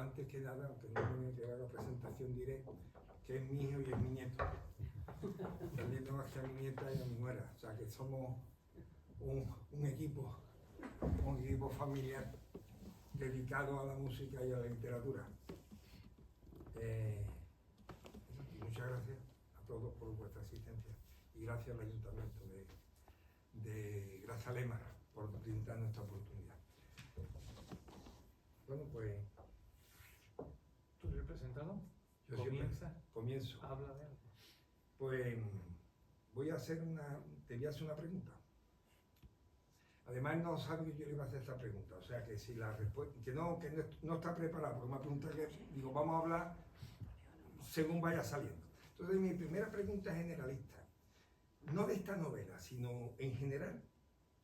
antes que nada, aunque no me queda la presentación, diré que es mi hijo y es mi nieto. También tengo aquí a mi nieta y a mi nuera, o sea que somos un equipo familiar dedicado a la música y a la literatura. Y muchas gracias a todos por vuestra asistencia y gracias al Ayuntamiento de Grazalema por brindarnos esta oportunidad. Bueno, pues... ¿Tú eres el presentador? Yo comienzo. Habla de algo. Pues te voy a hacer una pregunta. Además no sabe que yo le iba a hacer esta pregunta, o sea que si la respuesta, que no está preparada, porque me pregunta que digo, vamos a hablar según vaya saliendo. Entonces mi primera pregunta es generalista, no de esta novela, sino en general.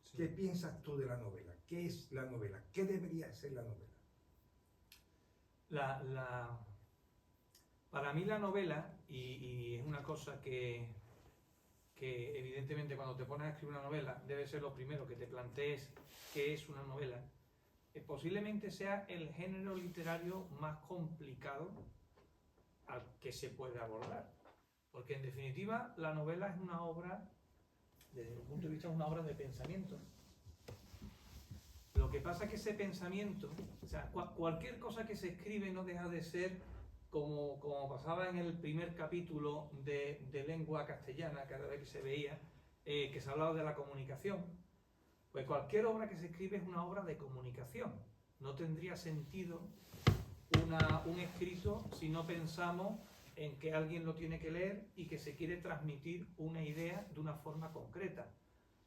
Sí. ¿Qué piensas tú de la novela? ¿Qué es la novela? ¿Qué debería ser la novela? Para mí la novela, y es una cosa que evidentemente cuando te pones a escribir una novela debe ser lo primero que te plantees qué es una novela, posiblemente sea el género literario más complicado al que se puede abordar. Porque en definitiva la novela es una obra, desde mi punto de vista es una obra de pensamiento. Lo que pasa es que ese pensamiento, o sea, cualquier cosa que se escribe no deja de ser como pasaba en el primer capítulo de lengua castellana, cada vez que se veía, que se hablaba de la comunicación. Pues cualquier obra que se escribe es una obra de comunicación. No tendría sentido un escrito si no pensamos en que alguien lo tiene que leer y que se quiere transmitir una idea de una forma concreta.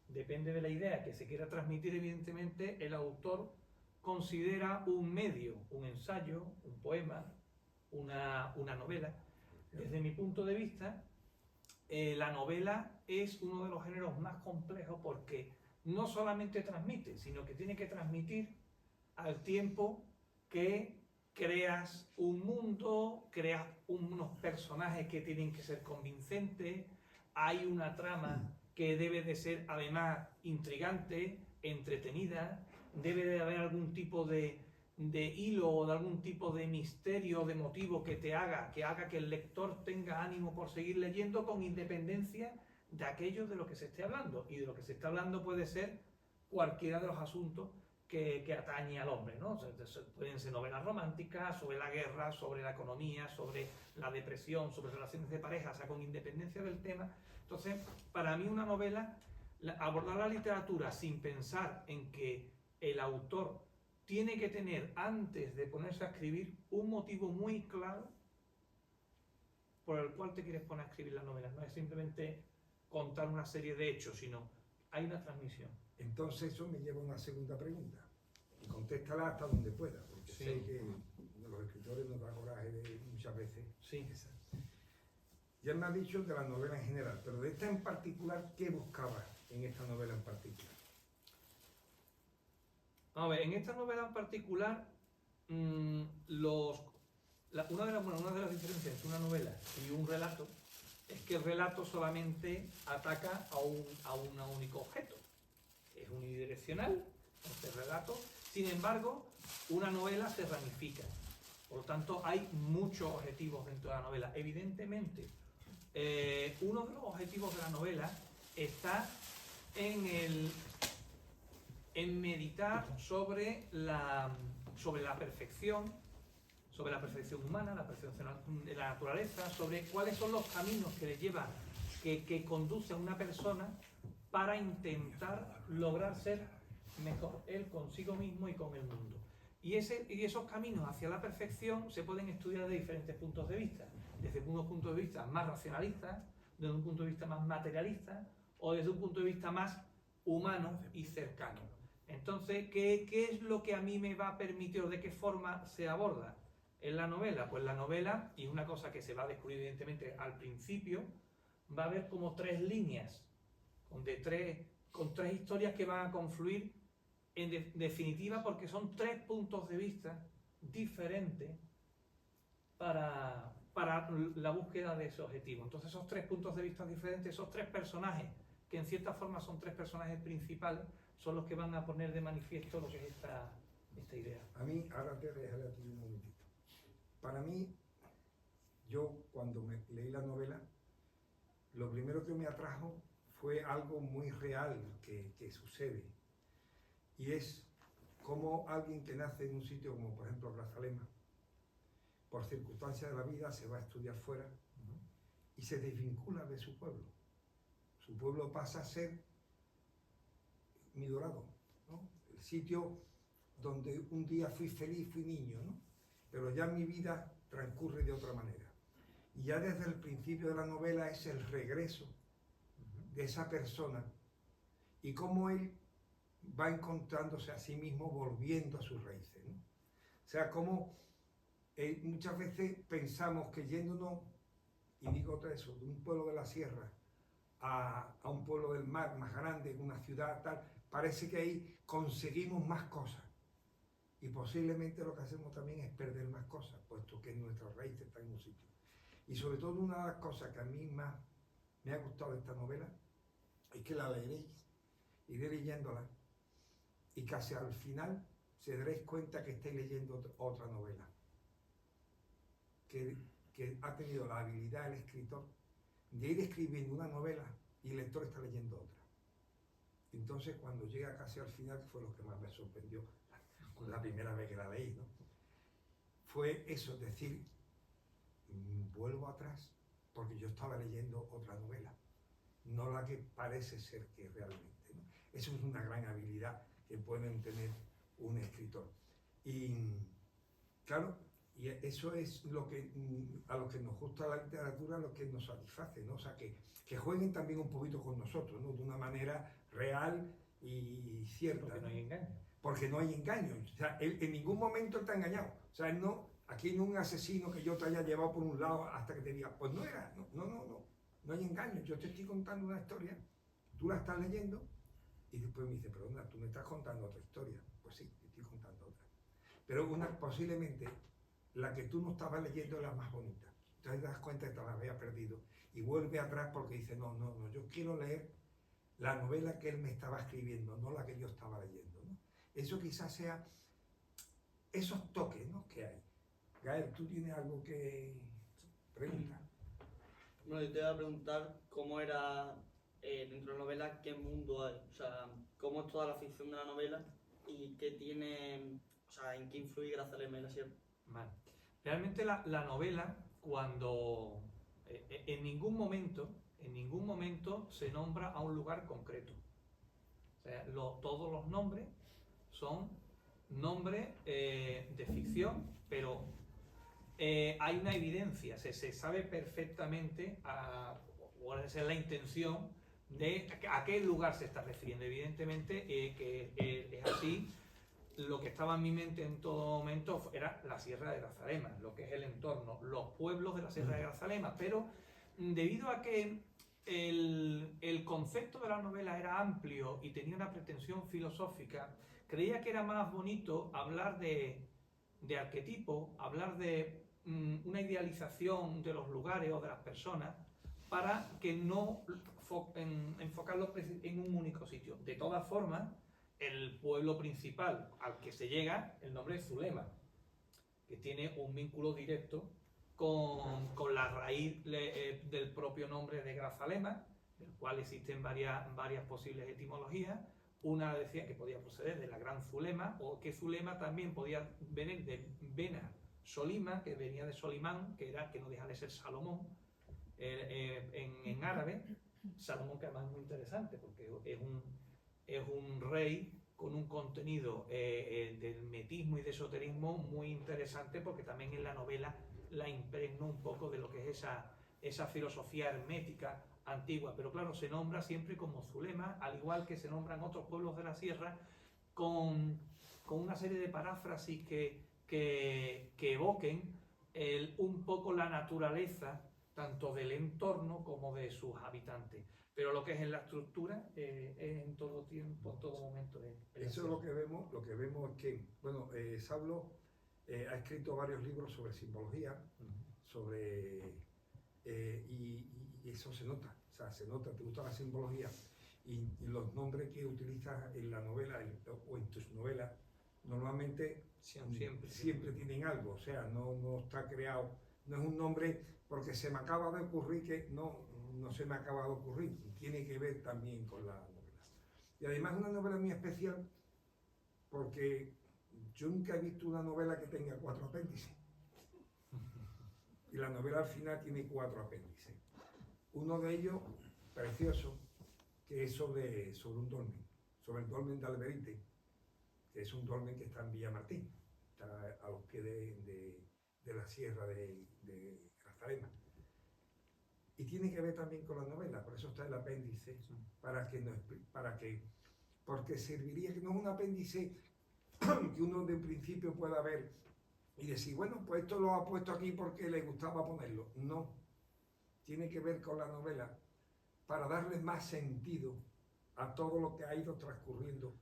Depende de la idea que se quiera transmitir, evidentemente, el autor considera un medio, un ensayo, un poema, una novela. Desde mi punto de vista, la novela es uno de los géneros más complejos porque no solamente transmite, sino que tiene que transmitir al tiempo que creas un mundo, creas unos personajes que tienen que ser convincentes, hay una trama que debe de ser además intrigante, entretenida, debe de haber algún tipo de hilo o de algún tipo de misterio, de motivo que haga que el lector tenga ánimo por seguir leyendo con independencia de aquello de lo que se esté hablando. Y de lo que se está hablando puede ser cualquiera de los asuntos que atañe al hombre, ¿no? Pueden ser novelas románticas, sobre la guerra, sobre la economía, sobre la depresión, sobre relaciones de pareja, o sea, con independencia del tema. Entonces, para mí una novela, abordar la literatura sin pensar en que el autor tiene que tener, antes de ponerse a escribir, un motivo muy claro por el cual te quieres poner a escribir la novela. No es simplemente contar una serie de hechos, sino hay una transmisión. Entonces eso me lleva a una segunda pregunta. Y contéstala hasta donde pueda, porque sí. Sé que los escritores nos da coraje de muchas veces. Sí. Ya me has dicho de la novela en general, pero de esta en particular, ¿qué buscabas en esta novela en particular? A ver, en esta novela en particular, una de las diferencias entre una novela y un relato es que el relato solamente ataca a un único objeto. Es unidireccional, este relato. Sin embargo, una novela se ramifica. Por lo tanto, hay muchos objetivos dentro de la novela. Evidentemente, uno de los objetivos de la novela está en meditar sobre la perfección, sobre la perfección humana, la perfección de la naturaleza, sobre cuáles son los caminos que le llevan, que conducen a una persona para intentar lograr ser mejor él consigo mismo y con el mundo. Y esos caminos hacia la perfección se pueden estudiar de diferentes puntos de vista, desde unos puntos de vista más racionalistas, desde un punto de vista más materialista o desde un punto de vista más humano y cercano. Entonces, ¿qué es lo que a mí me va a permitir o de qué forma se aborda en la novela? Pues la novela, y es una cosa que se va a descubrir evidentemente al principio, va a haber como tres líneas, con tres historias que van a confluir en definitiva porque son tres puntos de vista diferentes para la búsqueda de ese objetivo. Entonces esos tres puntos de vista diferentes, esos tres personajes, que en cierta forma son tres personajes principales, son los que van a poner de manifiesto lo que es esta idea. A mí, ahora te dejaré a ti un momentito. para mí, yo cuando leí la novela, lo primero que me atrajo fue algo muy real que sucede. Y es como alguien que nace en un sitio como por ejemplo Grazalema, por circunstancias de la vida se va a estudiar fuera y se desvincula de su pueblo. Su pueblo pasa a ser Mi Dorado, ¿no? El sitio donde un día fui feliz, fui niño, ¿no? Pero ya mi vida transcurre de otra manera. Y ya desde el principio de la novela es el regreso de esa persona y cómo él va encontrándose a sí mismo volviendo a sus raíces, ¿no? O sea, cómo muchas veces pensamos que yéndonos, y digo otra eso, de un pueblo de la sierra a un pueblo del mar más grande, una ciudad tal, parece que ahí conseguimos más cosas. Y posiblemente lo que hacemos también es perder más cosas, puesto que nuestra raíz está en un sitio. Y sobre todo una de las cosas que a mí más me ha gustado de esta novela es que la leeréis, iré leyéndola, y casi al final se daréis cuenta que estáis leyendo otra novela, que ha tenido la habilidad el escritor de ir escribiendo una novela y el lector está leyendo otra. Entonces cuando llega casi al final, que fue lo que más me sorprendió la primera vez que la leí, ¿no? Fue eso, decir, vuelvo atrás, porque yo estaba leyendo otra novela, no la que parece ser que realmente, ¿no? Eso es una gran habilidad que pueden tener un escritor. Y claro, y eso es lo que a los que nos gusta la literatura, lo que nos satisface, ¿no? O sea, que jueguen también un poquito con nosotros, ¿no? De una manera real y cierta. Porque no hay engaño. Porque no hay engaño. O sea, él en ningún momento te ha engañado. O sea, él no, aquí no un asesino que yo te haya llevado por un lado hasta que te diga, pues no era, no hay engaño. Yo te estoy contando una historia, tú la estás leyendo y después me dice, perdona, tú me estás contando otra historia. Pues sí, te estoy contando otra. Pero posiblemente la que tú no estabas leyendo es la más bonita. Entonces te das cuenta que te la había perdido y vuelve atrás porque dice, no, yo quiero leer la novela que él me estaba escribiendo, no la que yo estaba leyendo, ¿no? Eso quizás sea esos toques, ¿no?, que hay. Gael, ¿tú tienes algo que preguntar? Bueno, yo te voy a preguntar cómo era dentro de la novela, qué mundo hay, o sea, cómo es toda la ficción de la novela y qué tiene, o sea, en qué influye Grazalema y la sierra. Vale. Realmente la novela, cuando en ningún momento se nombra a un lugar concreto. O sea, todos los nombres son nombres de ficción, pero hay una evidencia, se sabe perfectamente cuál es la intención de a qué lugar se está refiriendo. Evidentemente que es así. Lo que estaba en mi mente en todo momento era la Sierra de Grazalema, lo que es el entorno, los pueblos de la Sierra de Grazalema, pero debido a que el concepto de la novela era amplio y tenía una pretensión filosófica, creía que era más bonito hablar de arquetipo, hablar de una idealización de los lugares o de las personas, para que no enfocarlo en un único sitio. De todas formas, el pueblo principal al que se llega, el nombre es Zulema, que tiene un vínculo directo con la raíz del propio nombre de Grazalema, del cual existen varias posibles etimologías. Una decía que podía proceder de la Gran Zulema, o que Zulema también podía venir de Bena Solima, que venía de Solimán, que no deja de ser Salomón, en árabe. Salomón, que además es muy interesante, porque es un rey con un contenido de hermetismo y de esoterismo muy interesante, porque también en la novela la impregno un poco de lo que es esa filosofía hermética antigua. Pero claro, se nombra siempre como Zulema, al igual que se nombran otros pueblos de la sierra, con una serie de paráfrasis que evoquen un poco la naturaleza, tanto del entorno como de sus habitantes. Pero lo que es en la estructura, en todo tiempo, en todo momento. Eso es lo que vemos es que, bueno, Sablo ha escrito varios libros sobre simbología, y eso se nota, o sea, se nota, te gusta la simbología y los nombres que utilizas en la novela o en tus novelas normalmente Siempre. tienen algo, o sea, no está creado, no es un nombre porque se me acaba de ocurrir que no se me acaba de ocurrir, tiene que ver también con la novela. Y además es una novela muy especial porque yo nunca he visto una novela que tenga 4 apéndices. Y la novela al final tiene 4 apéndices. Uno de ellos, precioso, que es sobre un dolmen, sobre el dolmen de Alberite, que es un dolmen que está en Villamartín, está a los pies de la sierra de Grazalema. Y tiene que ver también con la novela, por eso está el apéndice, porque serviría, que no es un apéndice que uno de principio pueda ver y decir, bueno, pues esto lo ha puesto aquí porque le gustaba ponerlo. No, tiene que ver con la novela para darle más sentido a todo lo que ha ido transcurriendo.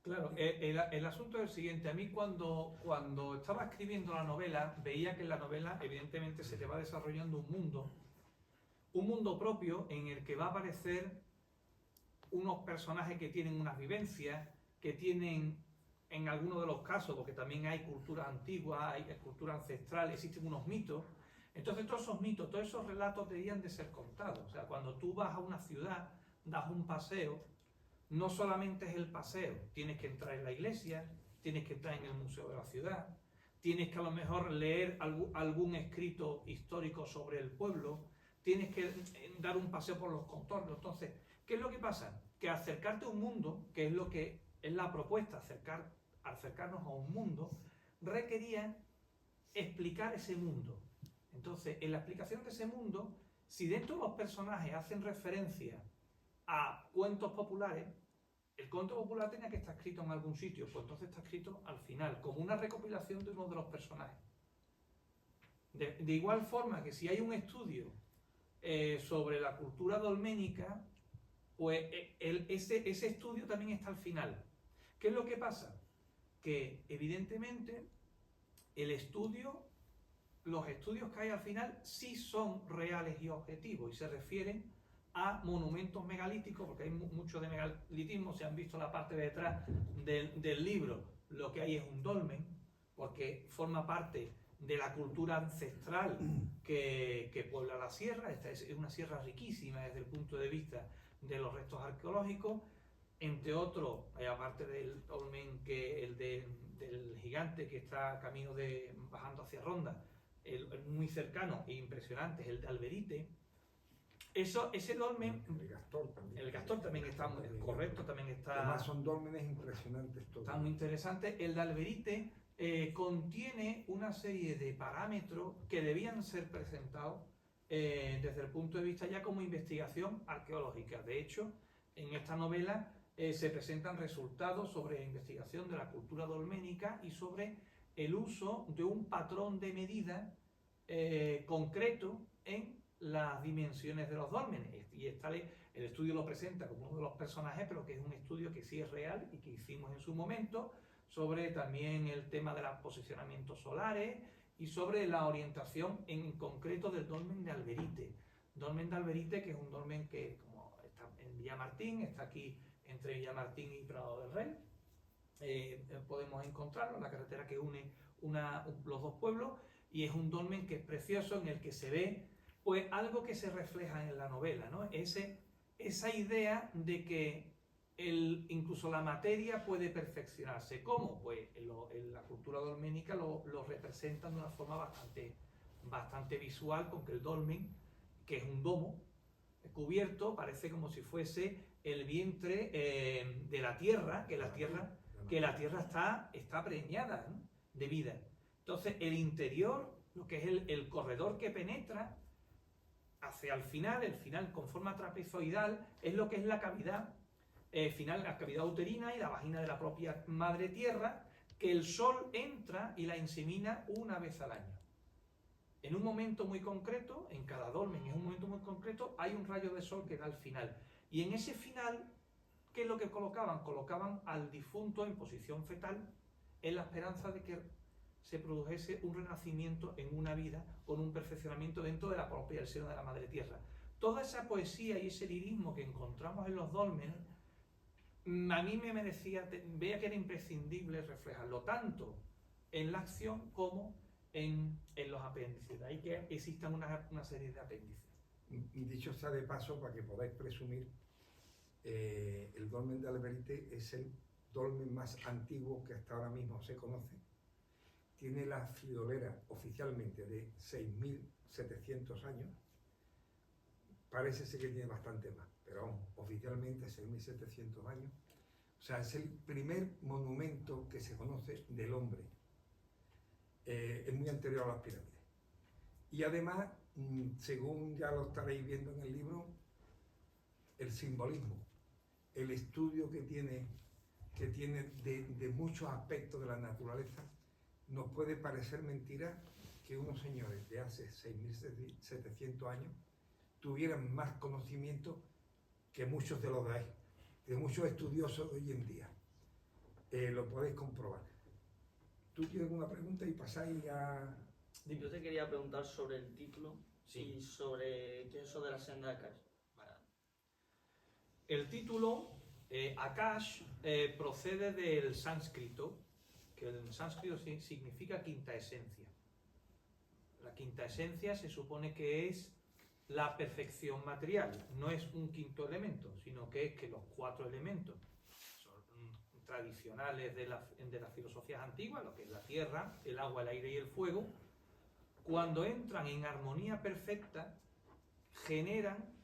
Claro, el asunto es el siguiente. A mí cuando estaba escribiendo la novela, veía que en la novela evidentemente se te va desarrollando un mundo propio en el que va a aparecer unos personajes que tienen unas vivencias, que tienen, en algunos de los casos, porque también hay cultura antigua, hay cultura ancestral, existen unos mitos. Entonces todos esos mitos, todos esos relatos debían de ser contados. O sea, cuando tú vas a una ciudad, das un paseo, no solamente es el paseo, tienes que entrar en la iglesia, tienes que entrar en el museo de la ciudad, tienes que a lo mejor leer algún escrito histórico sobre el pueblo, tienes que dar un paseo por los contornos. Entonces, ¿qué es lo que pasa? Que acercarte a un mundo, que es lo que es la propuesta, acercarnos a un mundo, requería explicar ese mundo. Entonces, en la explicación de ese mundo, si dentro de los personajes hacen referencia a cuentos populares, el cuento popular tenía que estar escrito en algún sitio, pues entonces está escrito al final, como una recopilación de uno de los personajes. De igual forma que si hay un estudio sobre la cultura dolménica, pues ese estudio también está al final. ¿Qué es lo que pasa? Que evidentemente los estudios que hay al final sí son reales y objetivos y se refieren a monumentos megalíticos, porque hay mucho de megalitismo. Si han visto la parte de detrás del libro, lo que hay es un dolmen, porque forma parte de la cultura ancestral que puebla la sierra. Esta es una sierra riquísima desde el punto de vista de los restos arqueológicos, entre otros, aparte del dolmen, del gigante que está camino bajando hacia Ronda, el muy cercano e impresionante es el de Alberite. Ese dolmen, el Gastor también está muy correcto, también está. Además son dólmenes impresionantes todos. Está muy interesante. El de Alberite contiene una serie de parámetros que debían ser presentados desde el punto de vista ya como investigación arqueológica. De hecho, en esta novela se presentan resultados sobre investigación de la cultura dolménica y sobre el uso de un patrón de medida concreto en las dimensiones de los dólmenes. Y el estudio lo presenta como uno de los personajes, pero que es un estudio que sí es real y que hicimos en su momento, sobre también el tema de los posicionamientos solares y sobre la orientación en concreto del dolmen de Alberite. Dolmen de Alberite, que es un dolmen que, como está en Villamartín, está aquí entre Villamartín y Prado del Rey. Podemos encontrarlo en la carretera que une los dos pueblos, y es un dolmen que es precioso, en el que se ve pues algo que se refleja en la novela, ¿no? Esa idea de que incluso la materia puede perfeccionarse. ¿Cómo? Pues en la cultura dolménica lo representan de una forma bastante visual, con que el dolmen, que es un domo cubierto, parece como si fuese el vientre de la tierra, que la tierra está preñada, ¿no?, de vida. Entonces el interior, lo que es el corredor que penetra hacia el final con forma trapezoidal, es lo que es la cavidad final, la cavidad uterina y la vagina de la propia madre tierra, que el sol entra y la insemina una vez al año. En un momento muy concreto, en cada dolmen, en un momento muy concreto, hay un rayo de sol que da al final. Y en ese final, ¿qué es lo que colocaban? Colocaban al difunto en posición fetal, en la esperanza de que se produjese un renacimiento en una vida con un perfeccionamiento dentro de la propia el seno de la madre tierra. Toda esa poesía y ese lirismo que encontramos en los dólmenes a mí me merecía, veía que era imprescindible reflejarlo tanto en la acción como en los apéndices. De ahí que existan una serie de apéndices. Dicho sea de paso, para que podáis presumir, el dolmen de Alberite es el dolmen más antiguo que hasta ahora mismo se conoce. Tiene la friolera oficialmente de 6.700 años. Parece ser que tiene bastante más, pero vamos, oficialmente 6.700 años. O sea, es el primer monumento que se conoce del hombre. Es muy anterior a las pirámides. Y además, según ya lo estaréis viendo en el libro, el simbolismo, el estudio que tiene de muchos aspectos de la naturaleza, nos puede parecer mentira que unos señores de hace 6.700 años tuvieran más conocimiento que muchos de los de ahí, de muchos estudiosos de hoy en día. Lo podéis comprobar. ¿Tú tienes alguna pregunta y pasáis a...? Yo te quería preguntar sobre el título Sí. y sobre qué es eso de la senda de Akash. El título, Akash, procede del sánscrito, que el sánscrito significa quinta esencia. La quinta esencia se supone que es la perfección material, no es un quinto elemento, sino que es que los 4 elementos son tradicionales de las filosofías antiguas, lo que es la tierra, el agua, el aire y el fuego, cuando entran en armonía perfecta, generan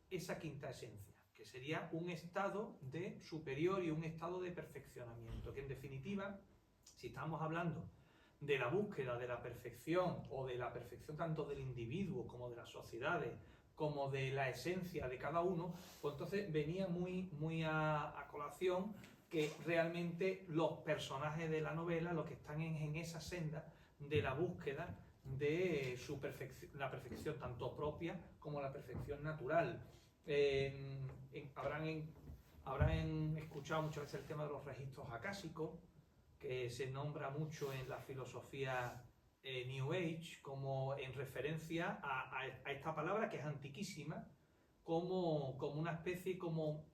esa quinta esencia, que sería un estado de superior y un estado de perfeccionamiento, que en definitiva, si estamos hablando de la búsqueda de la perfección o de la perfección tanto del individuo como de las sociedades, como de la esencia de cada uno, pues entonces venía muy a colación que realmente los personajes de la novela lo que están en esa senda de la búsqueda de la perfección tanto propia como la perfección natural. Habrán escuchado muchas veces el tema de los registros acásicos, que se nombra mucho en la filosofía New Age, como en referencia a esta palabra que es antiquísima, como una especie como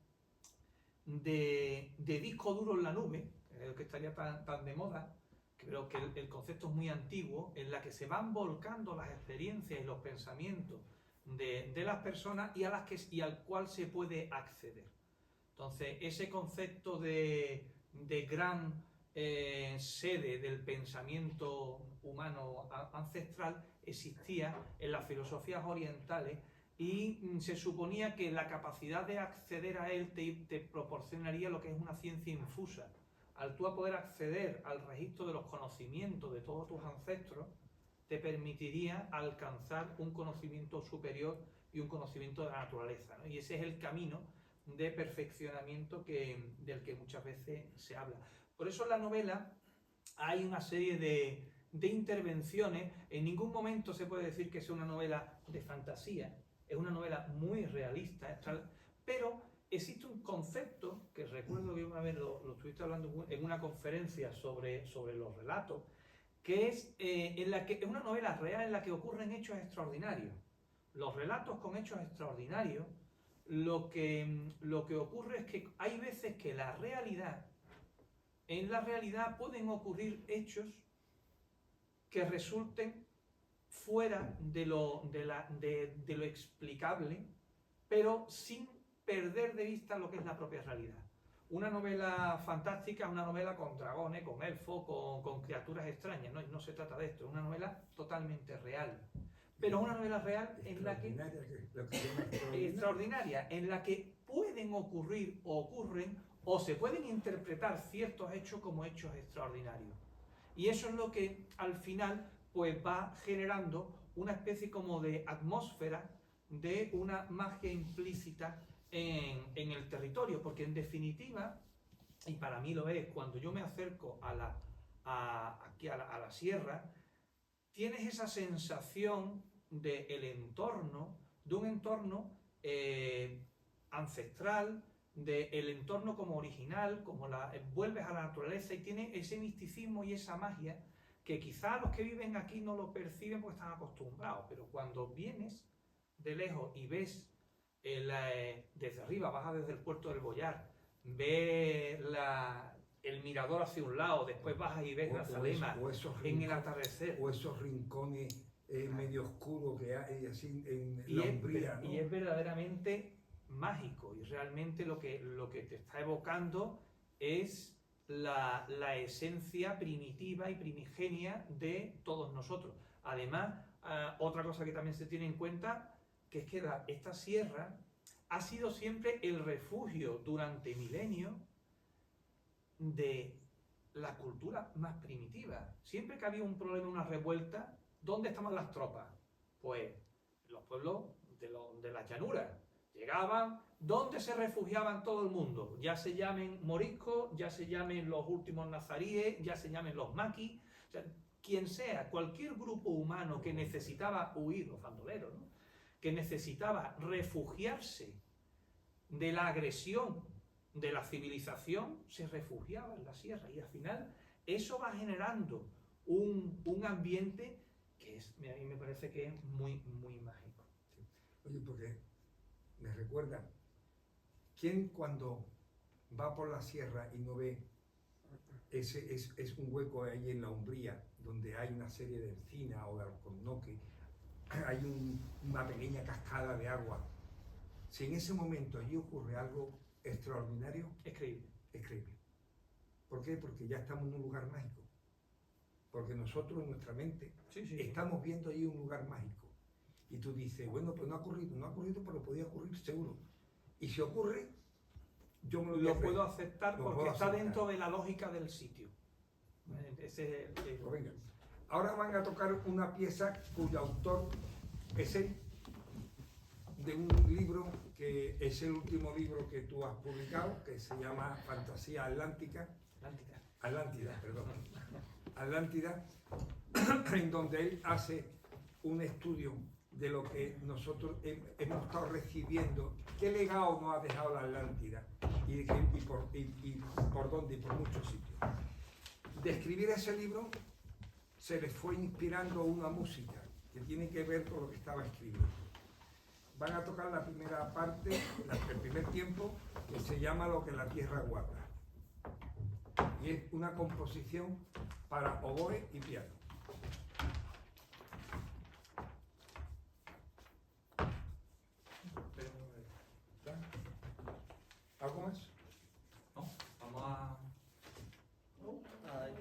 de disco duro en la nube, que estaría tan de moda. Creo que el concepto es muy antiguo, en la que se van volcando las experiencias y los pensamientos de las personas y al cual se puede acceder. Entonces, ese concepto de gran sede del pensamiento humano ancestral existía en las filosofías orientales y se suponía que la capacidad de acceder a él te proporcionaría lo que es una ciencia infusa. Al tú a poder acceder al registro de los conocimientos de todos tus ancestros, te permitiría alcanzar un conocimiento superior y un conocimiento de la naturaleza, ¿no? Y ese es el camino de perfeccionamiento del que muchas veces se habla. Por eso en la novela hay una serie de intervenciones. En ningún momento se puede decir que sea una novela de fantasía, es una novela muy realista, pero existe un concepto que recuerdo que una vez lo estuviste hablando en una conferencia sobre los relatos, que es una novela real en la que ocurren hechos extraordinarios. Los relatos con hechos extraordinarios, lo que ocurre es que hay veces que en la realidad pueden ocurrir hechos que resulten fuera de lo explicable, pero sin perder de vista lo que es la propia realidad. Una novela fantástica es una novela con dragones, con elfos, con criaturas extrañas, ¿no? No se trata de esto, es una novela totalmente real. Pero una novela real en la que extraordinaria, en la que pueden ocurrir o ocurren o se pueden interpretar ciertos hechos como hechos extraordinarios. Y eso es lo que al final pues va generando una especie como de atmósfera de una magia implícita en el territorio, porque en definitiva, y para mí lo es, cuando yo me acerco aquí a la sierra, tienes esa sensación del entorno, de un entorno ancestral, del entorno como original, vuelves a la naturaleza y tiene ese misticismo y esa magia que quizá los que viven aquí no lo perciben porque están acostumbrados, pero cuando vienes de lejos y ves desde arriba, baja desde el puerto del Boyar, ves el mirador hacia un lado, después bajas y ves Grazalema en el atardecer. O esos rincones medio oscuros que hay así en Y la es, Umbría, ¿no? y es verdaderamente mágico, y realmente lo que te está evocando es la esencia primitiva y primigenia de todos nosotros. Además, otra cosa que también se tiene en cuenta, que es que esta sierra ha sido siempre el refugio durante milenios de la cultura más primitiva. Siempre que había un problema, una revuelta, ¿dónde estaban las tropas? Pues los pueblos de las llanuras. Llegaban, ¿dónde se refugiaban todo el mundo? Ya se llamen moriscos, ya se llamen los últimos nazaríes, ya se llamen los maquis, o sea, quien sea, cualquier grupo humano que necesitaba huir, los bandoleros, ¿no? Que necesitaba refugiarse de la agresión de la civilización, se refugiaba en la sierra, y al final eso va generando un ambiente que a mí me parece que es muy, muy mágico. Sí. Oye, porque me recuerda, ¿quién cuando va por la sierra y no ve es un hueco ahí en la Umbría, donde hay una serie de encinas o de alcornoques, hay una pequeña cascada de agua? Si en ese momento allí ocurre algo extraordinario, Es creíble. es creíble. ¿Por qué? Porque ya estamos en un lugar mágico. Porque nosotros en nuestra mente estamos viendo allí un lugar mágico. Y tú dices, bueno, pues no ha ocurrido, pero podía ocurrir seguro. Y si ocurre, yo me lo puedo aceptar porque puedo está aceptar dentro de la lógica del sitio. Ese es Pues venga. Ahora van a tocar una pieza cuyo autor es él, de un libro que es el último libro que tú has publicado, que se llama Fantasía Atlántica. Atlántida, perdón. Atlántida, en donde él hace un estudio de lo que nosotros hemos estado recibiendo, qué legado nos ha dejado la Atlántida y por dónde y por muchos sitios. De escribir ese libro se les fue inspirando una música que tiene que ver con lo que estaba escribiendo. Van a tocar la primera parte, el primer tiempo, que se llama Lo que la tierra guarda. Y es una composición para oboe y piano. ¿Algo más? No, vamos a... Ay,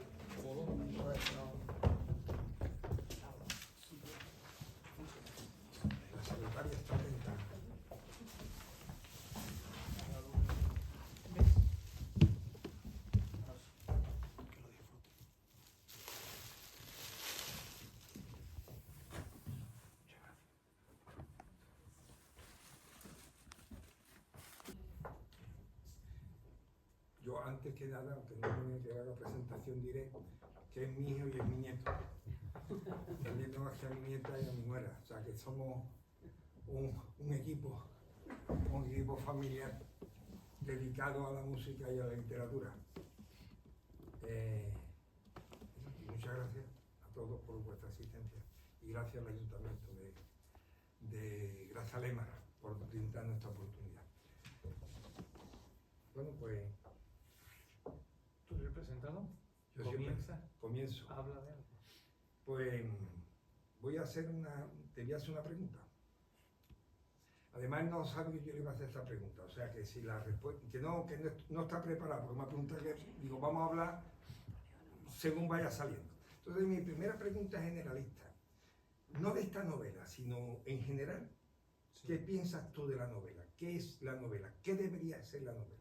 La secretaria está atenta. Yo antes que nada, aunque no me queda la presentación, diré que es mi hijo y es mi nieto. También tengo aquí a mi nieta y a mi nuera, o sea que somos un equipo familiar dedicado a la música y a la literatura. Y muchas gracias a todos por vuestra asistencia y gracias al Ayuntamiento de Grazalema por brindarnos esta oportunidad. Bueno, pues ¿Tú eres el presentador? yo siempre comienzo. Habla de algo. Pues te voy a hacer una pregunta. Además no sabe que yo le iba a hacer esta pregunta, o sea que si la respuesta, que no está preparada, porque me pregunta que, digo, vamos a hablar según vaya saliendo. Entonces mi primera pregunta es generalista, no de esta novela, sino en general. Sí. ¿Qué piensas tú de la novela? ¿Qué es la novela? ¿Qué debería ser la novela?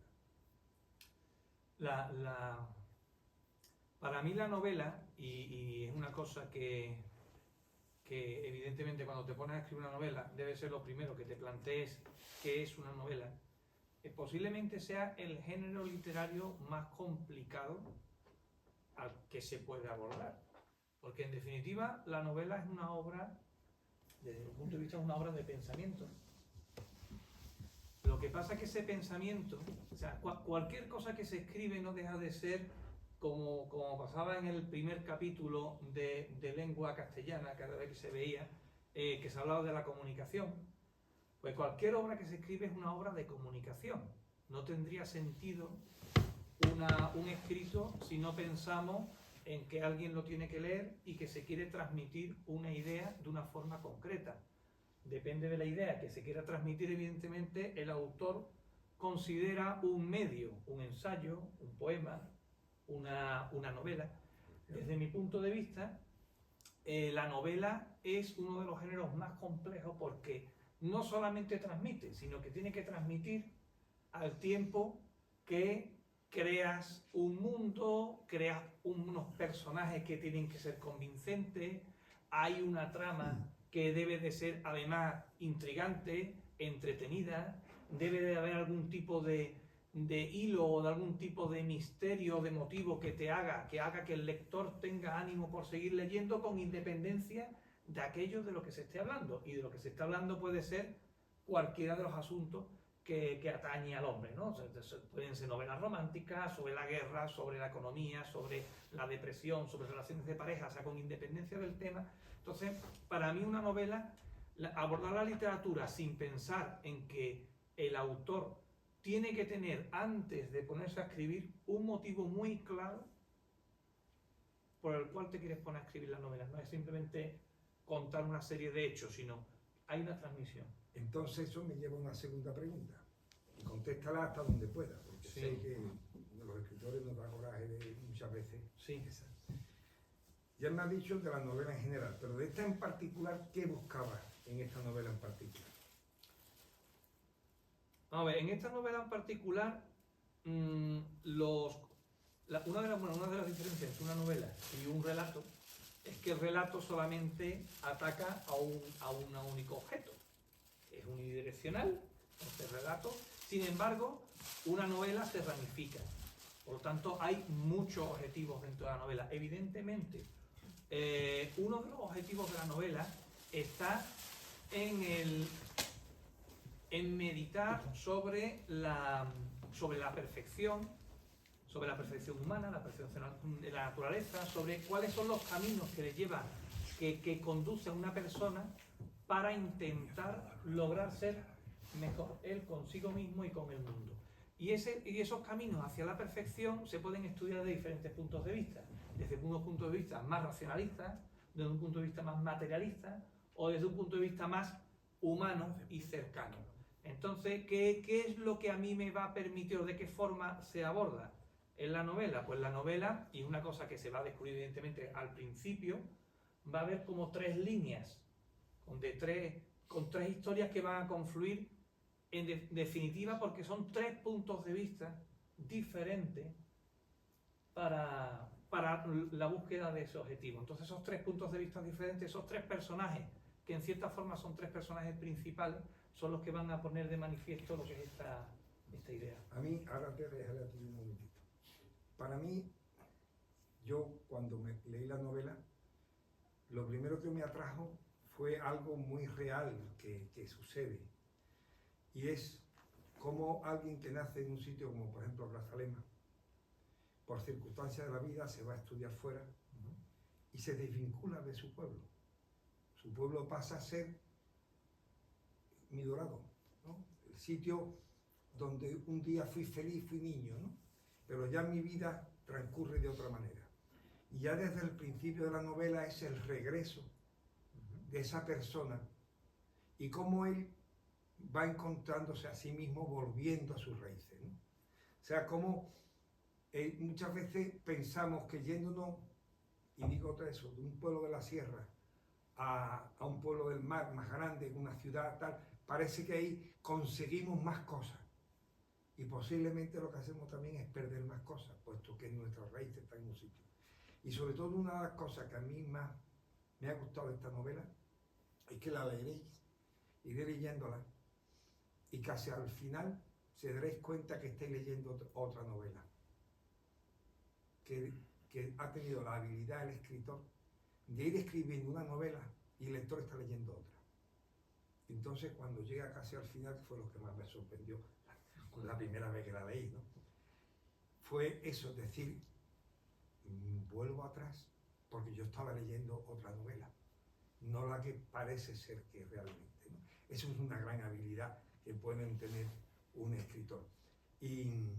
Para mí la novela, y es una cosa que evidentemente cuando te pones a escribir una novela debe ser lo primero que te plantees qué es una novela, posiblemente sea el género literario más complicado al que se puede abordar. Porque en definitiva la novela es una obra, desde mi punto de vista es una obra de pensamiento. Lo que pasa es que ese pensamiento, o sea, cualquier cosa que se escribe no deja de ser como pasaba en el primer capítulo de lengua castellana, cada vez que se veía, que se hablaba de la comunicación. Pues cualquier obra que se escribe es una obra de comunicación. No tendría sentido un escrito si no pensamos en que alguien lo tiene que leer y que se quiere transmitir una idea de una forma concreta. Depende de la idea que se quiera transmitir, evidentemente, el autor considera un medio, un ensayo, un poema, una novela. Desde mi punto de vista, la novela es uno de los géneros más complejos porque no solamente transmite, sino que tiene que transmitir al tiempo que creas un mundo, creas unos personajes que tienen que ser convincentes, hay una trama que debe de ser además intrigante, entretenida, debe de haber algún tipo de hilo o de algún tipo de misterio, de motivo que haga que el lector tenga ánimo por seguir leyendo con independencia de aquello de lo que se esté hablando. Y de lo que se está hablando puede ser cualquiera de los asuntos que atañe al hombre, ¿no? Pueden ser novelas románticas, sobre la guerra, sobre la economía, sobre la depresión, sobre relaciones de pareja, o sea, con independencia del tema. Entonces, para mí una novela, abordar la literatura sin pensar en que el autor tiene que tener, antes de ponerse a escribir, un motivo muy claro por el cual te quieres poner a escribir las novelas. No es simplemente contar una serie de hechos, sino hay una transmisión. Entonces eso me lleva a una segunda pregunta. Y contéstala hasta donde pueda, porque Sí. sé que los escritores nos da coraje de muchas veces. Sí. Ya me has dicho de la novela en general, pero de esta en particular, ¿qué buscabas en esta novela en particular? A ver, en esta novela en particular, una de las diferencias entre una novela y un relato es que el relato solamente ataca a un único objeto. Es unidireccional, este relato. Sin embargo, una novela se ramifica. Por lo tanto, hay muchos objetivos dentro de la novela. Evidentemente, uno de los objetivos de la novela está en meditar sobre la perfección, sobre la perfección humana, la perfección de la naturaleza, sobre cuáles son los caminos que le llevan, que conducen a una persona para intentar lograr ser mejor él consigo mismo y con el mundo. Y esos caminos hacia la perfección se pueden estudiar de diferentes puntos de vista, desde unos puntos de vista más racionalistas, desde un punto de vista más materialista o desde un punto de vista más humano y cercano. Entonces, ¿qué es lo que a mí me va a permitir o de qué forma se aborda en la novela? Pues la novela, y una cosa que se va a descubrir evidentemente al principio, va a haber como tres líneas, con tres historias que van a confluir en definitiva porque son tres puntos de vista diferentes para la búsqueda de ese objetivo. Entonces esos tres puntos de vista diferentes, esos tres personajes, que en cierta forma son tres personajes principales, son los que van a poner de manifiesto lo que es esta idea. A mí, ahora te dejaré a ti un momentito. Para mí, yo cuando me leí la novela, lo primero que me atrajo fue algo muy real que sucede. Y es como alguien que nace en un sitio como por ejemplo Grazalema, por circunstancias de la vida se va a estudiar fuera y se desvincula de su pueblo. Su pueblo pasa a ser Mi Dorado, ¿no? El sitio donde un día fui feliz, fui niño, ¿no? Pero ya mi vida transcurre de otra manera. Y ya desde el principio de la novela es el regreso de esa persona y cómo él va encontrándose a sí mismo volviendo a sus raíces, ¿no? O sea, cómo muchas veces pensamos que yéndonos, y digo todo eso, de un pueblo de la sierra a un pueblo del mar más grande, una ciudad tal, parece que ahí conseguimos más cosas. Y posiblemente lo que hacemos también es perder más cosas, puesto que nuestra raíz está en un sitio. Y sobre todo una de las cosas que a mí más me ha gustado de esta novela es que la leeréis, iré leyéndola, y casi al final se daréis cuenta que estáis leyendo otra novela. Que ha tenido la habilidad el escritor de ir escribiendo una novela y el lector está leyendo otra. Entonces cuando llega casi al final, que fue lo que más me sorprendió la primera vez que la leí, ¿no? Fue eso, es decir, vuelvo atrás porque yo estaba leyendo otra novela, no la que parece ser que realmente, ¿no? Eso es una gran habilidad que pueden tener un escritor. Y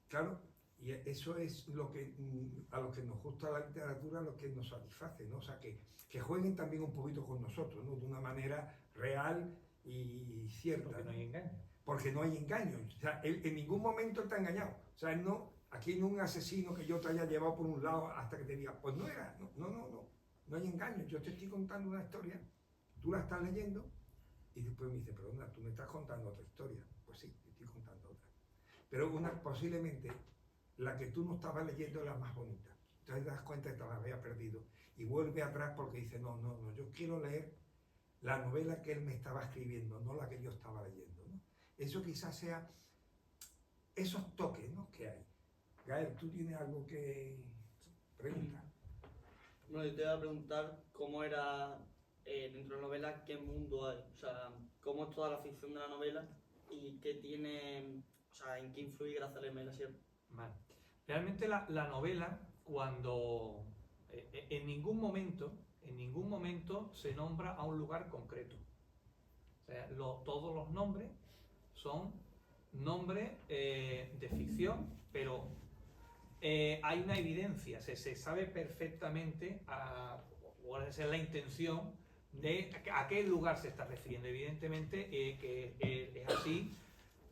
claro, y eso es lo que a los que nos gusta la literatura, lo que nos satisface, ¿no? O sea, que jueguen también un poquito con nosotros, ¿no? De una manera real y cierta. Porque no hay engaño. Porque no hay engaño. O sea, él en ningún momento te ha engañado. O sea, él no, aquí no un asesino que yo te haya llevado por un lado hasta que te diga, pues no era, no hay engaño. Yo te estoy contando una historia, tú la estás leyendo y después me dice, perdona, tú me estás contando otra historia. Pues sí, te estoy contando otra. Pero posiblemente la que tú no estabas leyendo es la más bonita. Entonces te das cuenta que te la había perdido y vuelve atrás porque dice, no, yo quiero leer la novela que él me estaba escribiendo, no la que yo estaba leyendo, ¿no? Eso quizás sea esos toques, ¿no?, que hay. Gael, ¿tú tienes algo que preguntar? Bueno, yo te voy a preguntar cómo era dentro de la novela, qué mundo hay, o sea, cómo es toda la ficción de la novela y qué tiene, o sea, en qué influye Grazalema en la sierra. Vale. Realmente la novela, cuando en ningún momento se nombra a un lugar concreto. O sea, todos los nombres son nombres de ficción, pero hay una evidencia, se sabe perfectamente cuál es la intención de a qué lugar se está refiriendo. Evidentemente que es así.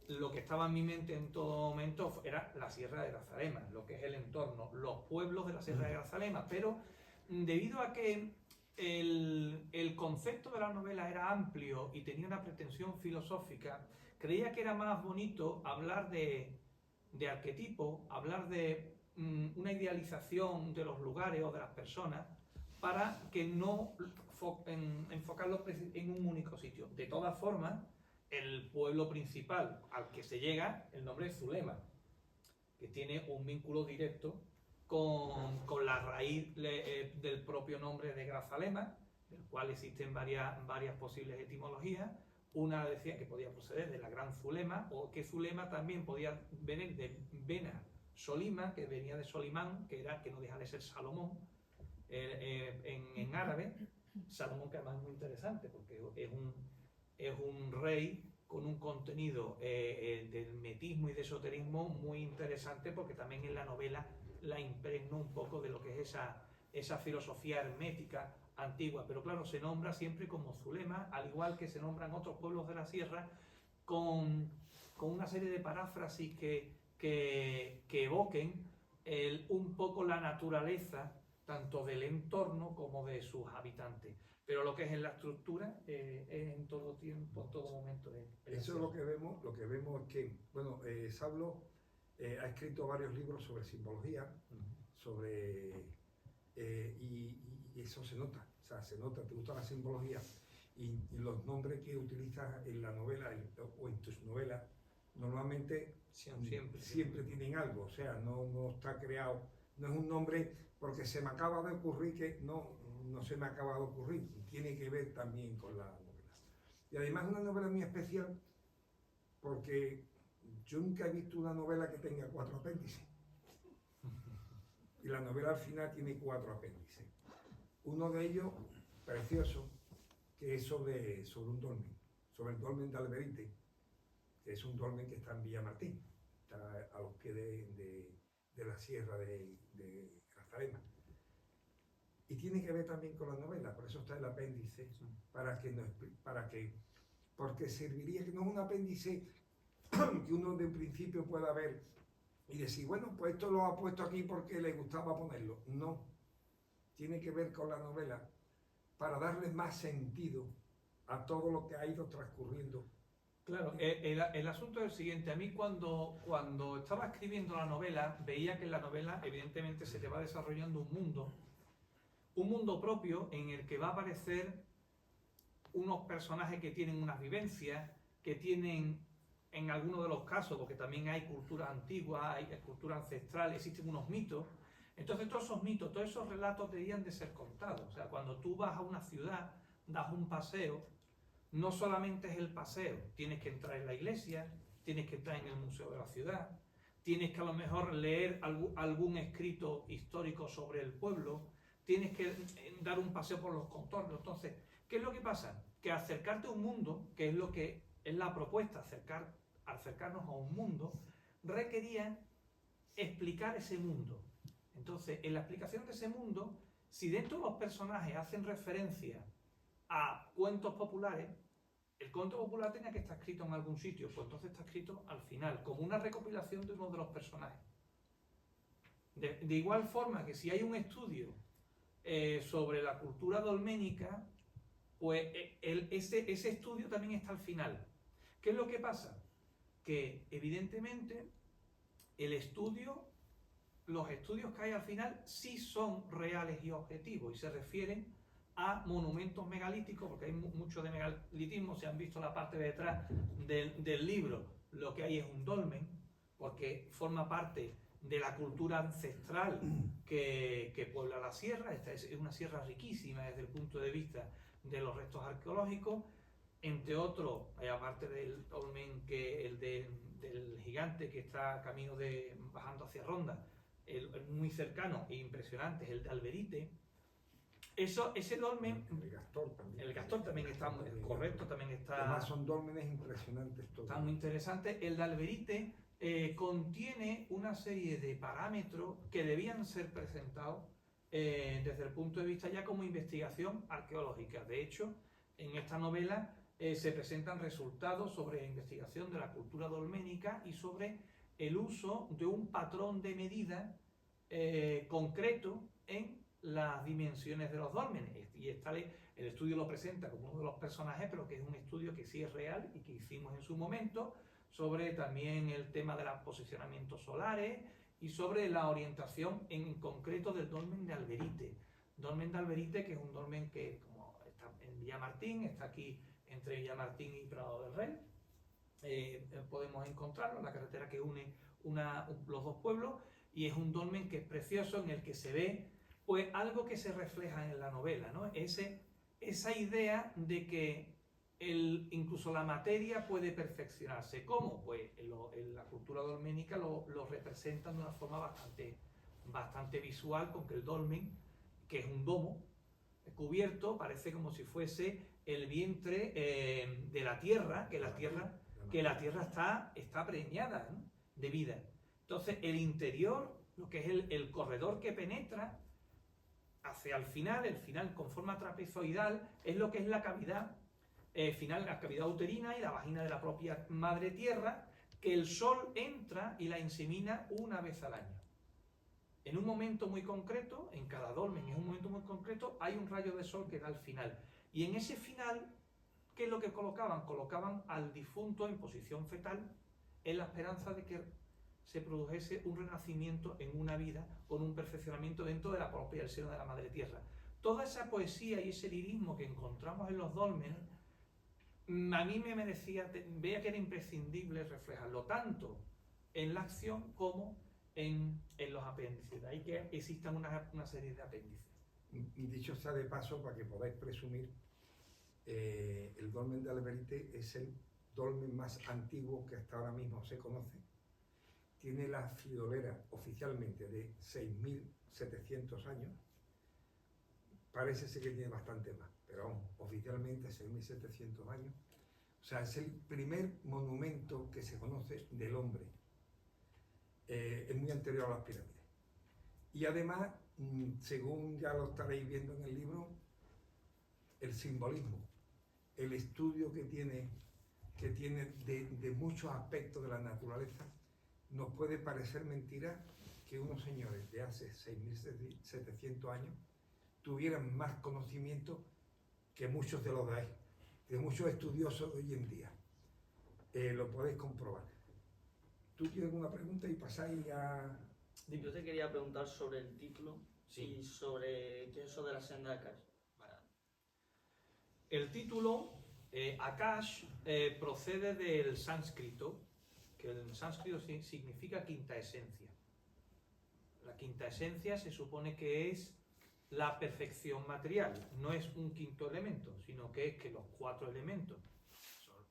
Lo que estaba en mi mente en todo momento era la Sierra de Grazalema, lo que es el entorno, los pueblos de la Sierra de Grazalema, pero debido a que el concepto de la novela era amplio y tenía una pretensión filosófica, creía que era más bonito hablar de arquetipo, hablar de una idealización de los lugares o de las personas, para que no enfocarlo en un único sitio. De todas formas, el pueblo principal al que se llega, el nombre es Zulema, que tiene un vínculo directo con la raíz del propio nombre de Grazalema, del cual existen varias posibles etimologías. Una decía que podía proceder de la Gran Zulema, o que Zulema también podía venir de Bena Solima, que venía de Solimán, que no deja de ser Salomón, en árabe. Salomón, que además es muy interesante, porque es un rey con un contenido de hermetismo y de esoterismo muy interesante, porque también en la novela la impregno un poco de lo que es esa filosofía hermética antigua. Pero claro, se nombra siempre como Zulema, al igual que se nombran otros pueblos de la sierra, con una serie de paráfrasis que evoquen un poco la naturaleza, tanto del entorno como de sus habitantes. Pero lo que es en la estructura es en todo tiempo, en todo momento. Eso es lo que vemos es que, bueno, Saulo ha escrito varios libros sobre simbología, y eso se nota, o sea, se nota, te gusta la simbología y los nombres que utilizas en la novela o en tus novelas normalmente siempre tienen algo, o sea, no está creado, no es un nombre porque se me acaba de ocurrir que no se me acaba de ocurrir, tiene que ver también con la novela. Y además es una novela muy especial porque yo nunca he visto una novela que tenga 4 apéndices. Y la novela al final tiene 4 apéndices. Uno de ellos, precioso, que es sobre un dolmen, sobre el dolmen de Alberite, que es un dolmen que está en Villamartín, está a los pies de la sierra de Grazalema. Y tiene que ver también con la novela, por eso está el apéndice, porque serviría, que no es un apéndice que uno de un principio pueda ver y decir, bueno, pues esto lo ha puesto aquí porque le gustaba ponerlo. No, tiene que ver con la novela para darle más sentido a todo lo que ha ido transcurriendo. Claro, el asunto es el siguiente. A mí cuando estaba escribiendo la novela, veía que en la novela evidentemente se te va desarrollando un mundo propio en el que va a aparecer unos personajes que tienen unas vivencias, que tienen, en algunos de los casos, porque también hay cultura antigua, hay cultura ancestral, existen unos mitos. Entonces todos esos mitos, todos esos relatos debían de ser contados. O sea, cuando tú vas a una ciudad, das un paseo, no solamente es el paseo, tienes que entrar en la iglesia, tienes que entrar en el museo de la ciudad, tienes que a lo mejor leer algún escrito histórico sobre el pueblo, tienes que dar un paseo por los contornos. Entonces, ¿qué es lo que pasa? que acercarte a un mundo, que es lo que es la propuesta, acercarnos a un mundo, requería explicar ese mundo. Entonces, en la explicación de ese mundo, si dentro de los personajes hacen referencia a cuentos populares, el cuento popular tenía que estar escrito en algún sitio, pues entonces está escrito al final, como una recopilación de uno de los personajes. De igual forma que si hay un estudio sobre la cultura dolménica, pues ese estudio también está al final. ¿Qué es lo que pasa? Que evidentemente los estudios que hay al final sí son reales y objetivos y se refieren a monumentos megalíticos, porque hay mucho de megalitismo. Si han visto la parte de detrás del libro, lo que hay es un dolmen, porque forma parte de la cultura ancestral que puebla la sierra. Esta es una sierra riquísima desde el punto de vista de los restos arqueológicos, entre otros, aparte del dolmen, del gigante que está camino bajando hacia Ronda, el muy cercano e impresionante es el de Alberite. Ese dolmen, el Castor también está correcto, también está. Además son dólmenes impresionantes todos. Está muy interesante. El de Alberite contiene una serie de parámetros que debían ser presentados desde el punto de vista ya como investigación arqueológica. De hecho, en esta novela se presentan resultados sobre investigación de la cultura dolménica y sobre el uso de un patrón de medida concreto en las dimensiones de los dólmenes. Y el estudio lo presenta como uno de los personajes, pero que es un estudio que sí es real y que hicimos en su momento, sobre también el tema de los posicionamientos solares y sobre la orientación en concreto del dolmen de Alberite. Dolmen de Alberite, que es un dolmen que, como está en Villamartín, está aquí entre Villamartín y Prado del Rey. Podemos encontrarlo en la carretera que une los dos pueblos, y es un dolmen que es precioso, en el que se ve pues algo que se refleja en la novela, ¿no? Esa idea de que incluso la materia puede perfeccionarse. ¿Cómo? Pues en la cultura dolménica lo representan de una forma bastante visual, con que el dolmen, que es un domo cubierto, parece como si fuese el vientre de la tierra, que la tierra está preñada, ¿no?, de vida. Entonces el interior, lo que es el corredor que penetra hacia el final con forma trapezoidal, es lo que es la cavidad final, la cavidad uterina y la vagina de la propia madre tierra, que el sol entra y la insemina una vez al año. En un momento muy concreto, en cada dolmen, en un momento muy concreto, hay un rayo de sol que da al final. Y en ese final, ¿qué es lo que colocaban? Colocaban al difunto en posición fetal, en la esperanza de que se produjese un renacimiento en una vida con un perfeccionamiento dentro de la propia, el seno de la madre tierra. Toda esa poesía y ese lirismo que encontramos en los dólmenes, a mí me veía que era imprescindible reflejarlo tanto en la acción como en los apéndices. De ahí que existan una serie de apéndices. Dicho sea de paso, para que podáis presumir, el dolmen de Alberite es el dolmen más antiguo que hasta ahora mismo se conoce. Tiene la friolera oficialmente de 6.700 años. Parece ser que tiene bastante más, pero vamos, oficialmente 6.700 años. O sea, es el primer monumento que se conoce del hombre. Es muy anterior a las pirámides. Y además, según ya lo estaréis viendo en el libro, el simbolismo, el estudio que tiene de muchos aspectos de la naturaleza, nos puede parecer mentira que unos señores de hace 6.700 años tuvieran más conocimiento que muchos de muchos estudiosos de hoy en día. Lo podéis comprobar. ¿Tú tienes alguna pregunta y pasáis a...? Yo te quería preguntar sobre el título, Sí. Y sobre qué es eso de la senda de Akash. El título, Akash, procede del sánscrito, que en sánscrito significa quinta esencia. La quinta esencia se supone que es la perfección material, no es un quinto elemento, sino que es que los cuatro elementos son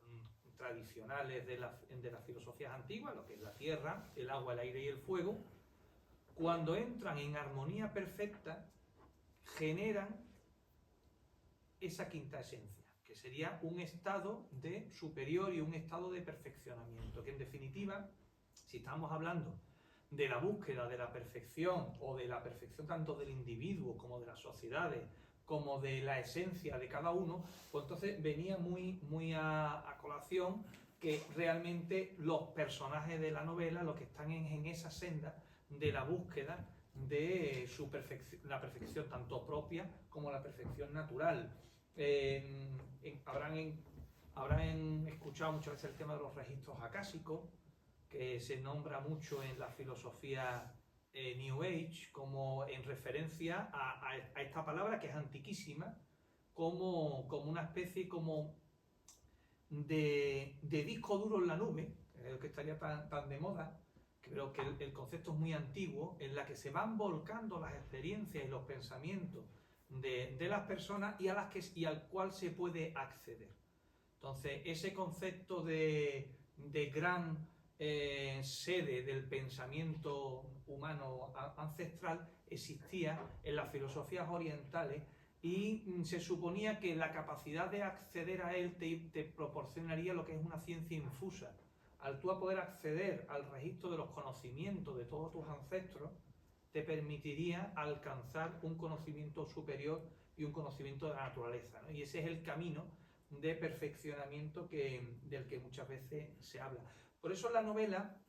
tradicionales de las filosofías antiguas, lo que es la tierra, el agua, el aire y el fuego, cuando entran en armonía perfecta, generan esa quinta esencia, que sería un estado de superior y un estado de perfeccionamiento, que en definitiva, si estamos hablando de la búsqueda de la perfección o de la perfección tanto del individuo como de las sociedades, como de la esencia de cada uno, pues entonces venía muy a colación que realmente los personajes de la novela lo que están en esa senda de la búsqueda de la perfección tanto propia como la perfección natural. Habrán escuchado muchas veces el tema de los registros acásicos, que se nombra mucho en la filosofía New Age, como en referencia a esta palabra que es antiquísima, como una especie como de disco duro en la nube, que estaría tan de moda, pero que el concepto es muy antiguo, en la que se van volcando las experiencias y los pensamientos de las personas y al cual se puede acceder. Entonces, ese concepto de gran sede del pensamiento humano ancestral existía en las filosofías orientales y se suponía que la capacidad de acceder a él te proporcionaría lo que es una ciencia infusa. Al tú a poder acceder al registro de los conocimientos de todos tus ancestros, te permitiría alcanzar un conocimiento superior y un conocimiento de la naturaleza, ¿no? Y ese es el camino de perfeccionamiento del que muchas veces se habla. Por eso en la novela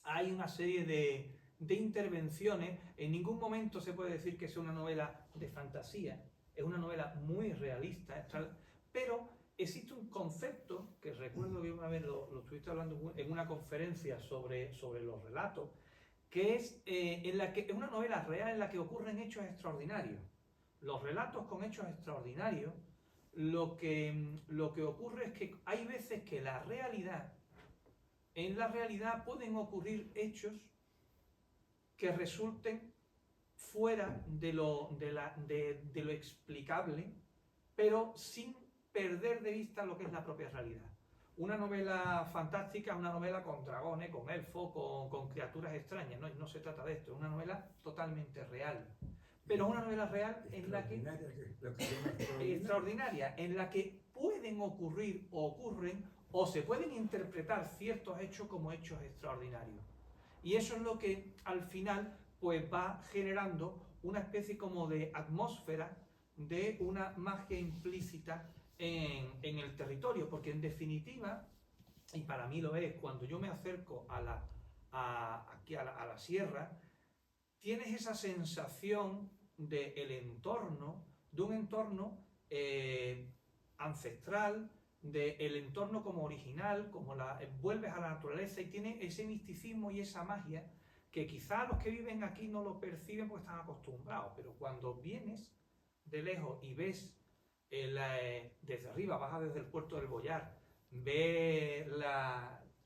hay una serie de intervenciones. En ningún momento se puede decir que sea una novela de fantasía, es una novela muy realista, pero existe un concepto que recuerdo que una vez lo estuviste hablando en una conferencia sobre los relatos, que es una novela real en la que ocurren hechos extraordinarios. Los relatos con hechos extraordinarios, lo que ocurre es que hay veces que en la realidad pueden ocurrir hechos que resulten fuera de lo explicable, pero sin perder de vista lo que es la propia realidad. Una novela fantástica es una novela con dragones, con elfos, con criaturas extrañas, ¿no? Y no se trata de esto, es una novela totalmente real. Pero una novela real en la que extraordinaria, en la que pueden ocurrir o ocurren o se pueden interpretar ciertos hechos como hechos extraordinarios. Y eso es lo que al final pues va generando una especie como de atmósfera de una magia implícita en el territorio, porque en definitiva, y para mí lo es, cuando yo me acerco aquí a la sierra, tienes esa sensación de un entorno ancestral, del entorno como original, vuelves a la naturaleza y tiene ese misticismo y esa magia que quizá los que viven aquí no lo perciben porque están acostumbrados, pero cuando vienes de lejos y ves desde arriba, bajas desde el puerto del Boyar, ves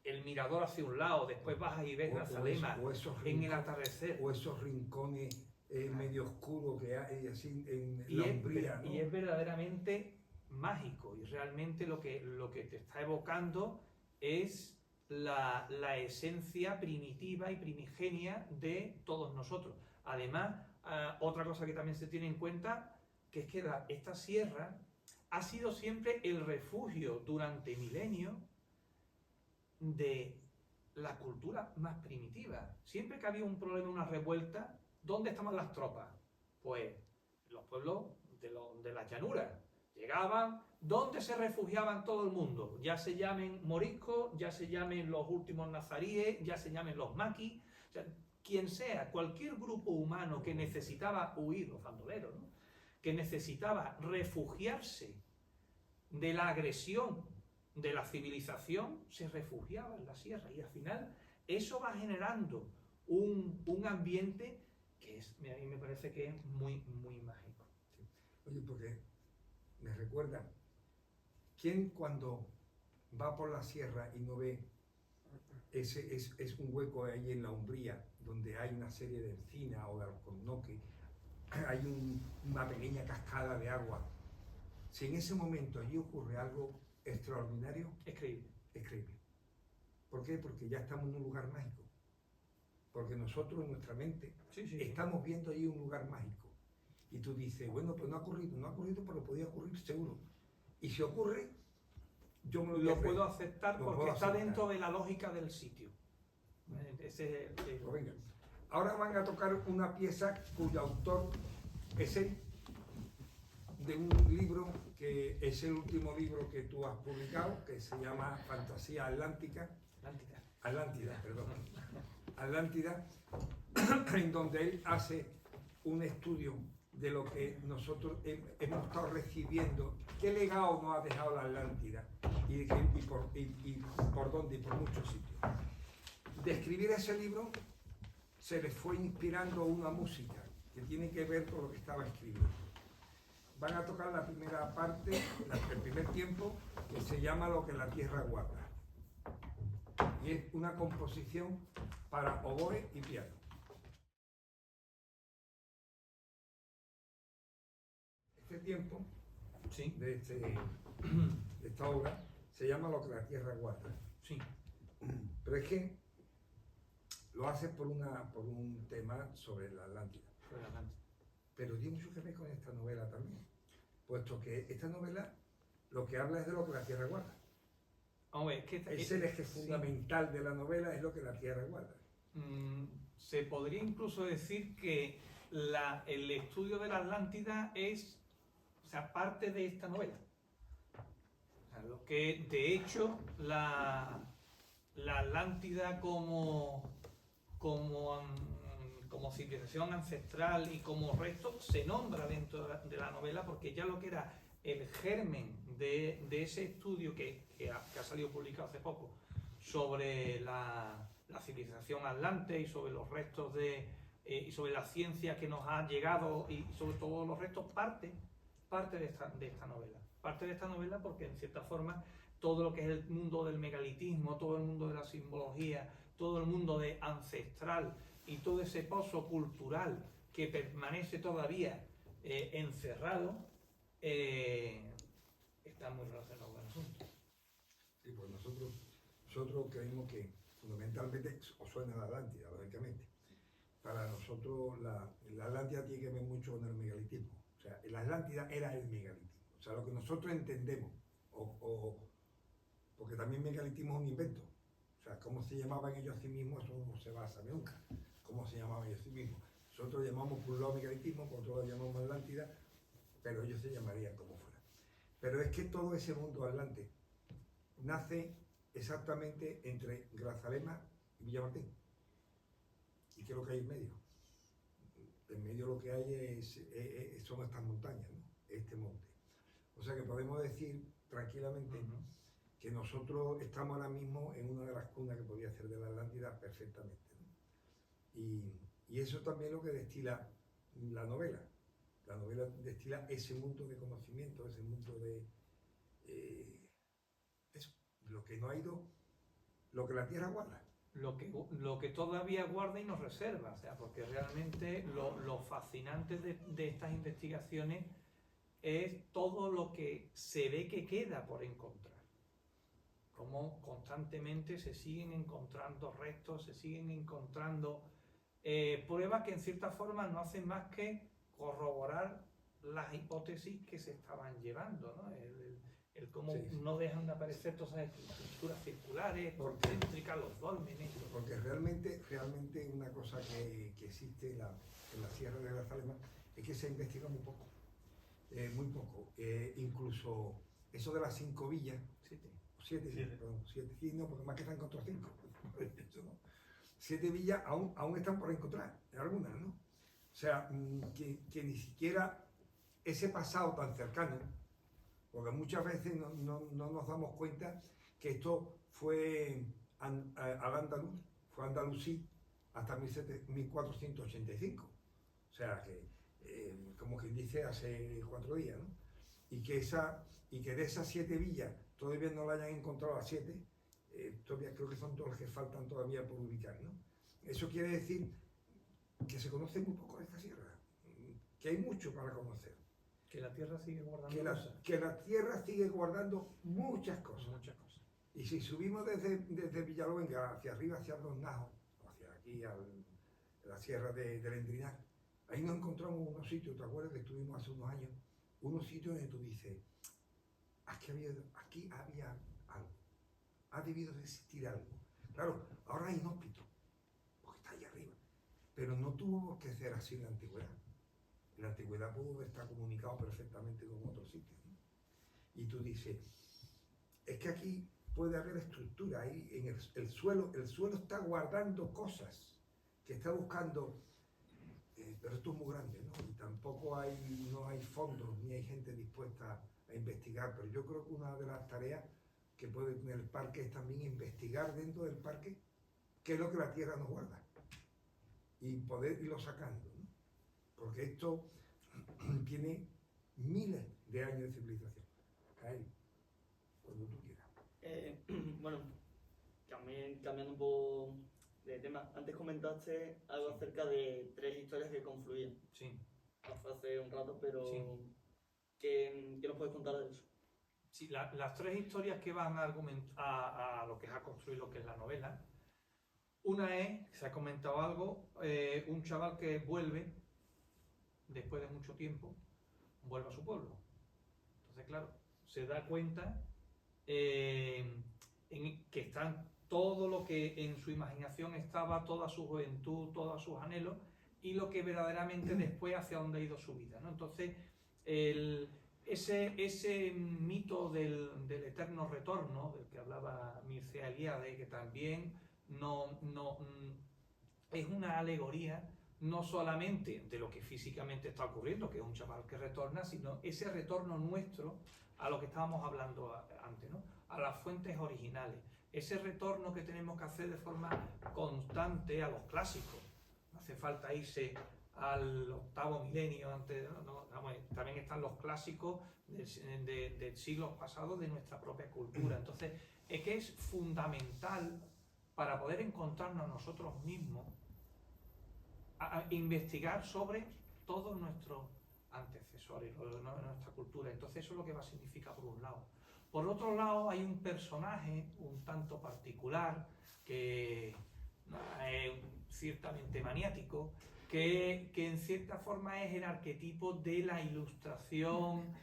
el mirador hacia un lado, después bajas y ves Grazalema en el atardecer. O esos rincones medio oscuros que hay así en la Umbría, ¿no? Y es verdaderamente mágico, y realmente lo que te está evocando es la esencia primitiva y primigenia de todos nosotros. Además, otra cosa que también se tiene en cuenta, que es que esta sierra ha sido siempre el refugio durante milenios de la cultura más primitiva. Siempre que había un problema, una revuelta, ¿dónde estaban las tropas? Pues los pueblos de las llanuras. Llegaban, ¿dónde se refugiaban todo el mundo? Ya se llamen moriscos, ya se llamen los últimos nazaríes, ya se llamen los maquis, o sea, quien sea, cualquier grupo humano que necesitaba huir, los bandoleros, ¿no? Que necesitaba refugiarse de la agresión de la civilización, se refugiaba en la sierra, y al final eso va generando un ambiente que a mí me parece que es muy, muy mágico. Sí. Oye, porque me recuerda, ¿quién cuando va por la sierra y no ve es un hueco ahí en la Umbría, donde hay una serie de encinas o de alcornoques, hay una pequeña cascada de agua? Si en ese momento allí ocurre algo extraordinario, Es creíble. es creíble. ¿Por qué? Porque ya estamos en un lugar mágico. Porque nosotros en nuestra mente estamos viendo allí un lugar mágico. Y tú dices, bueno, pues no ha ocurrido, pero podía ocurrir seguro. Y si ocurre, yo me lo voy a Lo creer. puedo aceptar Lo porque puedo está aceptar. dentro de la lógica del sitio. Ese es el- Pues venga. Ahora van a tocar una pieza cuyo autor es él, de un libro que es el último libro que tú has publicado, que se llama Fantasía Atlántica. Atlántida, perdón. Atlántida, en donde él hace un estudio de lo que nosotros hemos estado recibiendo, qué legado nos ha dejado la Atlántida y por dónde y por muchos sitios. De escribir ese libro se les fue inspirando una música que tiene que ver con lo que estaba escribiendo. Van a tocar la primera parte, el primer tiempo, que se llama Lo que la tierra guarda. Y es una composición para oboe y piano. Este tiempo Sí, de esta obra se llama Lo que la tierra guarda. sí. Pero es que lo haces por un tema sobre la Atlántida. Fue adelante. Pero tiene mucho que ver con esta novela también, puesto que esta novela lo que habla es de lo que la tierra guarda. Vamos a ver, es que Es el eje sí. fundamental de la novela, es lo que la tierra guarda. Se podría incluso decir que el estudio de la Atlántida es, o sea, parte de esta novela. O sea, lo que, de hecho, la Atlántida como civilización ancestral y como resto se nombra dentro de la novela, porque ya lo que era el germen de ese estudio que ha salido publicado hace poco sobre la civilización atlante y sobre los restos y sobre la ciencia que nos ha llegado y sobre todos los restos, parte de esta novela. Parte de esta novela porque en cierta forma todo lo que es el mundo del megalitismo, todo el mundo de la simbología, todo el mundo de ancestral y todo ese pozo cultural que permanece todavía encerrado, está muy relacionado con el asunto. Sí, pues nosotros creemos que fundamentalmente os suena la Atlántida, lógicamente. Para nosotros la Atlántida tiene que ver mucho con el megalitismo. O sea, la Atlántida era el megalitismo. O sea, lo que nosotros entendemos, porque también megalitismo es un invento. O sea, cómo se llamaban ellos a sí mismos, eso no se va a saber nunca. Cómo se llamaban ellos a sí mismos. Nosotros llamamos por un lado megalitismo, por otro lado llamamos Atlántida, pero ellos se llamarían como fuera. Pero es que todo ese mundo atlante nace exactamente entre Grazalema y Villamartín. ¿Y qué es lo que hay en medio? En medio lo que hay son estas montañas, ¿no? Este monte. O sea que podemos decir tranquilamente que nosotros estamos ahora mismo en una de las cunas que podía ser de la Atlántida perfectamente, ¿no? Y eso también es lo que destila la novela. La novela destila ese mundo de conocimiento, ese mundo de eso, lo que no ha ido, lo que la tierra guarda. Lo que todavía guarda y nos reserva, o sea, porque realmente lo fascinante de estas investigaciones es todo lo que se ve que queda por encontrar. Cómo constantemente se siguen encontrando restos, se siguen encontrando pruebas que en cierta forma no hacen más que corroborar las hipótesis que se estaban llevando, ¿no? El cómo Sí, sí. no dejan de aparecer todas esas estructuras circulares, concéntricas, los dólmenes. Porque realmente una cosa que existe en la Sierra de Grazalema es que se investiga muy poco. Muy poco. Incluso eso de las 5 villas, 7, sí, no, porque más que se han encontrado 5. 7 villas aún están por encontrar, algunas, ¿no? O sea, que ni siquiera ese pasado tan cercano, porque muchas veces no nos damos cuenta que esto fue al andaluz, fue andalusí hasta 1485. O sea, que como quien dice hace 4 días, ¿no? Y que de esas 7 villas todavía no la hayan encontrado a 7, todavía creo que son todos los que faltan todavía por ubicar, ¿no? Eso quiere decir que se conoce muy poco de esta sierra, que hay mucho para conocer. Que la Tierra sigue guardando cosas. Que la tierra sigue guardando muchas cosas. Muchas cosas. Y si subimos desde Villaluenga hacia arriba, hacia Bronajos, hacia aquí a la sierra del Endrinar, ahí nos encontramos unos sitios, ¿te acuerdas que estuvimos hace unos años? Unos sitios donde tú dices, aquí había algo, ha debido de existir algo. Claro, ahora hay inhóspito, porque está ahí arriba, pero no tuvo por qué ser así en la antigüedad. En la antigüedad pudo estar comunicado perfectamente con otros sitios, ¿no? Y tú dices, es que aquí puede haber estructura, ahí en el suelo está guardando cosas que está buscando, pero esto es muy grande, ¿no? Y tampoco no hay fondos ni hay gente dispuesta a investigar, pero yo creo que una de las tareas que puede tener el parque es también investigar dentro del parque qué es lo que la tierra nos guarda y poder irlo sacando, ¿no? Porque esto tiene miles de años de civilización. Ahí, cuando tú quieras. Bueno, también cambiando un poco de tema, antes comentaste algo acerca de 3 historias que confluían. Sí. Fue hace un rato, pero Sí. ¿qué nos puedes contar de eso? Sí, las 3 historias que van a lo que es a construir lo que es la novela. Una es, se ha comentado algo, un chaval que vuelve, después de mucho tiempo, vuelve a su pueblo. Entonces, claro, se da cuenta en que están todo lo que en su imaginación estaba, toda su juventud, todos sus anhelos, y lo que verdaderamente después hacia dónde ha ido su vida, ¿no? Entonces, ese mito del eterno retorno, del que hablaba Mircea Eliade, que también es una alegoría no solamente de lo que físicamente está ocurriendo, que es un chaval que retorna, sino ese retorno nuestro a lo que estábamos hablando antes, ¿no? A las fuentes originales. Ese retorno que tenemos que hacer de forma constante a los clásicos. No hace falta irse al 8º milenio, antes, también están los clásicos de siglos pasados de nuestra propia cultura. Entonces, es que es fundamental para poder encontrarnos a nosotros mismos, a investigar sobre todos nuestros antecesores, nuestra cultura. Entonces eso es lo que va a significar por un lado. Por otro lado, hay un personaje un tanto particular que es ciertamente maniático, que en cierta forma es el arquetipo de la ilustración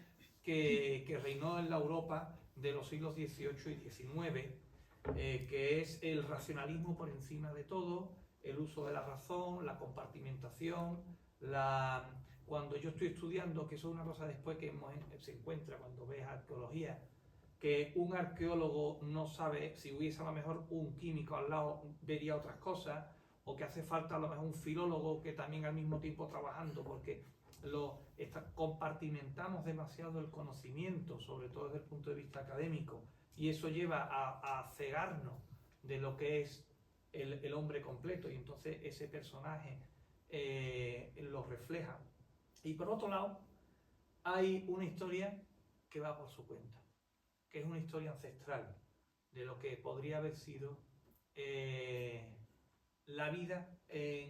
que reinó en la Europa de los siglos XVIII y XIX, que es el racionalismo por encima de todo, el uso de la razón, la compartimentación, cuando yo estoy estudiando, que eso es una cosa después que se encuentra cuando ves arqueología, que un arqueólogo no sabe, si hubiese a lo mejor un químico al lado vería otras cosas, o que hace falta a lo mejor un filólogo que también al mismo tiempo trabajando, porque compartimentamos demasiado el conocimiento, sobre todo desde el punto de vista académico, y eso lleva a cegarnos de lo que es el hombre completo, y entonces ese personaje lo refleja. Y por otro lado, hay una historia que va por su cuenta, que es una historia ancestral de lo que podría haber sido la vida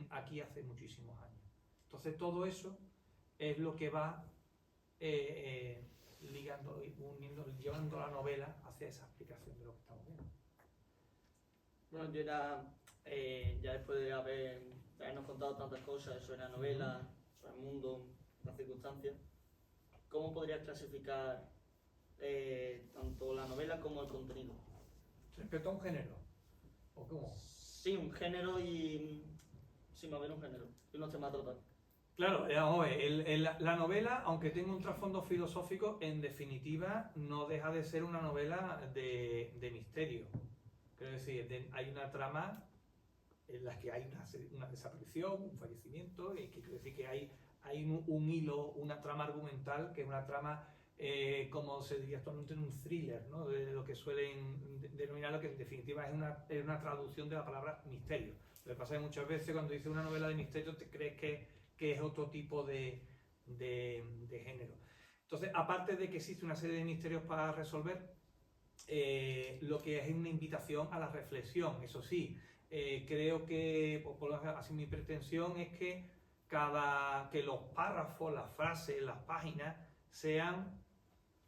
aquí hace muchísimos años. Entonces todo eso es lo que va ligando, uniendo, llevando la novela hacia esa explicación de lo que estamos viendo. Bueno, yo ya después de habernos contado tantas cosas sobre la novela, sobre el mundo, las circunstancias, ¿cómo podrías clasificar tanto la novela como el contenido? ¿Respecto a un género? ¿O cómo? Sí, un género y... Sí, más bien un género. Y unos temas a tratar. Claro, vamos a ver, la novela, aunque tenga un trasfondo filosófico, en definitiva no deja de ser una novela de misterio. Quiero decir, hay una trama en la que hay una desaparición, un fallecimiento, y que quiere decir que hay un hilo, una trama argumental, que es una trama, como se diría actualmente, en un thriller, ¿no? De lo que suelen denominar, lo que en definitiva es una traducción de la palabra misterio. Lo que pasa es que muchas veces cuando dices una novela de misterio te crees que es otro tipo de género. Entonces, aparte de que existe una serie de misterios para resolver, lo que es una invitación a la reflexión. Eso sí, creo que, por lo menos así mi pretensión es que los párrafos, las frases, las páginas sean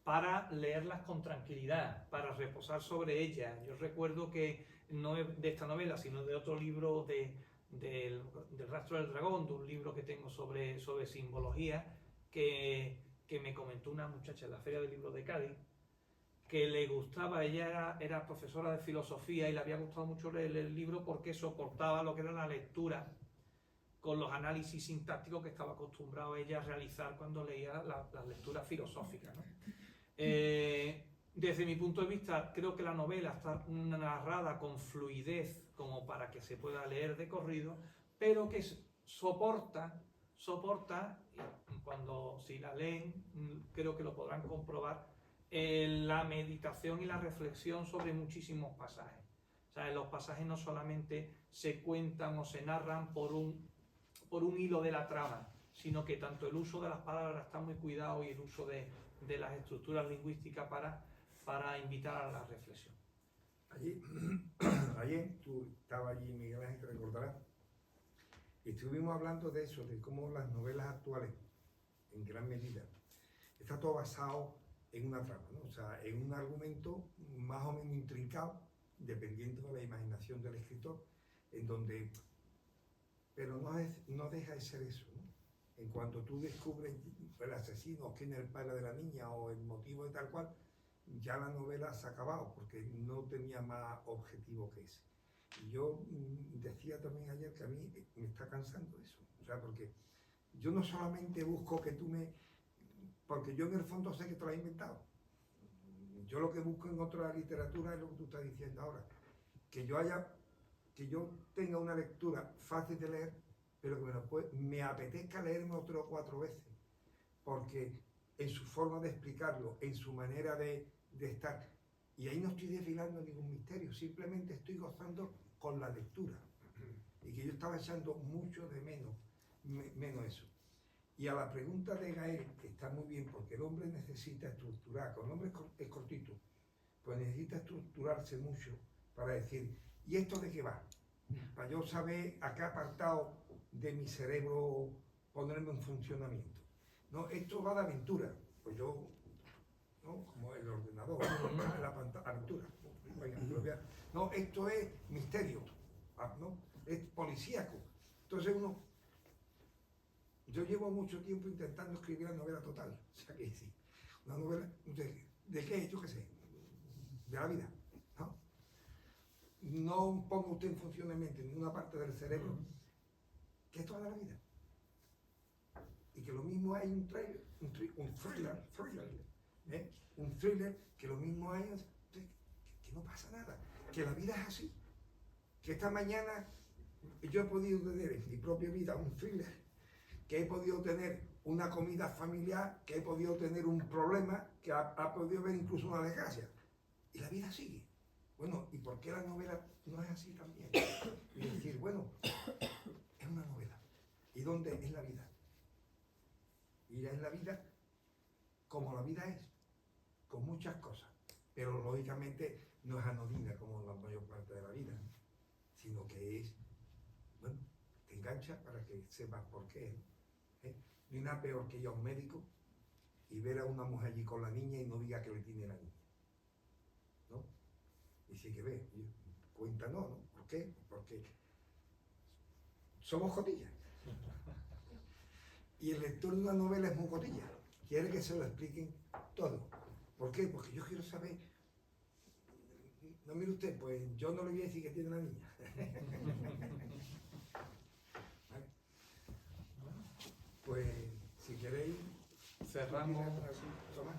para leerlas con tranquilidad, para reposar sobre ellas. Yo recuerdo que no es de esta novela, sino de otro libro del Rastro del Dragón, de un libro que tengo sobre simbología, que me comentó una muchacha en la Feria del Libro de Cádiz, que le gustaba, ella era profesora de filosofía y le había gustado mucho leer el libro porque soportaba lo que era la lectura con los análisis sintácticos que estaba acostumbrado ella a realizar cuando leía las lecturas filosóficas, ¿no? Desde mi punto de vista, creo que la novela está narrada con fluidez como para que se pueda leer de corrido, pero que soporta, cuando si la leen, creo que lo podrán comprobar, la meditación y la reflexión sobre muchísimos pasajes. O sea, los pasajes no solamente se cuentan o se narran por un hilo de la trama, sino que tanto el uso de las palabras está muy cuidado y el uso de las estructuras lingüísticas para invitar a la reflexión. Ayer tú estabas allí, Miguel Ángel, te recordarás, y estuvimos hablando de eso, de cómo las novelas actuales, en gran medida, está todo basado en una trama, ¿no? O sea, en un argumento más o menos intrincado, dependiendo de la imaginación del escritor, en donde, pero no deja de ser eso, ¿no? En cuanto tú descubres el asesino, quién es el padre de la niña o el motivo de tal cual, ya la novela se ha acabado porque no tenía más objetivo que ese. Y yo decía también ayer que a mí me está cansando eso, o sea, porque yo no solamente busco que tú porque yo en el fondo sé que te lo has inventado. Yo lo que busco en otra literatura es lo que tú estás diciendo ahora, que yo tenga una lectura fácil de leer, pero que me apetezca leerme 3 o 4 veces, porque en su forma de explicarlo, en su manera de estar, y ahí no estoy desvelando ningún misterio, simplemente estoy gozando con la lectura, y que yo estaba echando mucho de menos eso. Y a la pregunta de Gael, que está muy bien, porque el hombre necesita estructurar, cuando el hombre es cortito, pues necesita estructurarse mucho para decir, ¿y esto de qué va? Para yo saber a qué apartado de mi cerebro ponerme en funcionamiento. No, esto va de aventura, pues yo, ¿no? Como el ordenador, la aventura. No, esto es misterio, ¿no? Es policíaco. Entonces yo llevo mucho tiempo intentando escribir la novela total, o sea que sí, una novela, ¿de qué? Yo qué sé, de la vida, ¿no? No ponga usted en funcionamiento en una parte del cerebro que es toda la vida. Y que lo mismo hay un thriller, ¿eh? Un thriller, que lo mismo hay, que no pasa nada, que la vida es así, que esta mañana yo he podido tener en mi propia vida un thriller, que he podido tener una comida familiar, que he podido tener un problema, que ha podido haber incluso una desgracia, y la vida sigue. Bueno, ¿y por qué la novela no es así también? Y decir, bueno, es una novela. ¿Y dónde es la vida? Y es la vida como la vida es, con muchas cosas, pero lógicamente no es anodina como la mayor parte de la vida, sino que es, bueno, te engancha para que sepas por qué, ¿eh? Ni nada peor que ir a un médico y ver a una mujer allí con la niña y no diga que le tiene la niña, ¿no? Y sí que ve, cuéntanos, ¿no? ¿Por qué? Porque somos cotillas. Y el lector de una novela es muy cotilla, quiere que se lo expliquen todo. ¿Por qué? Porque yo quiero saber. No, mire usted, pues yo no le voy a decir que tiene una niña. ¿Vale? Pues si queréis, cerramos. Tomás.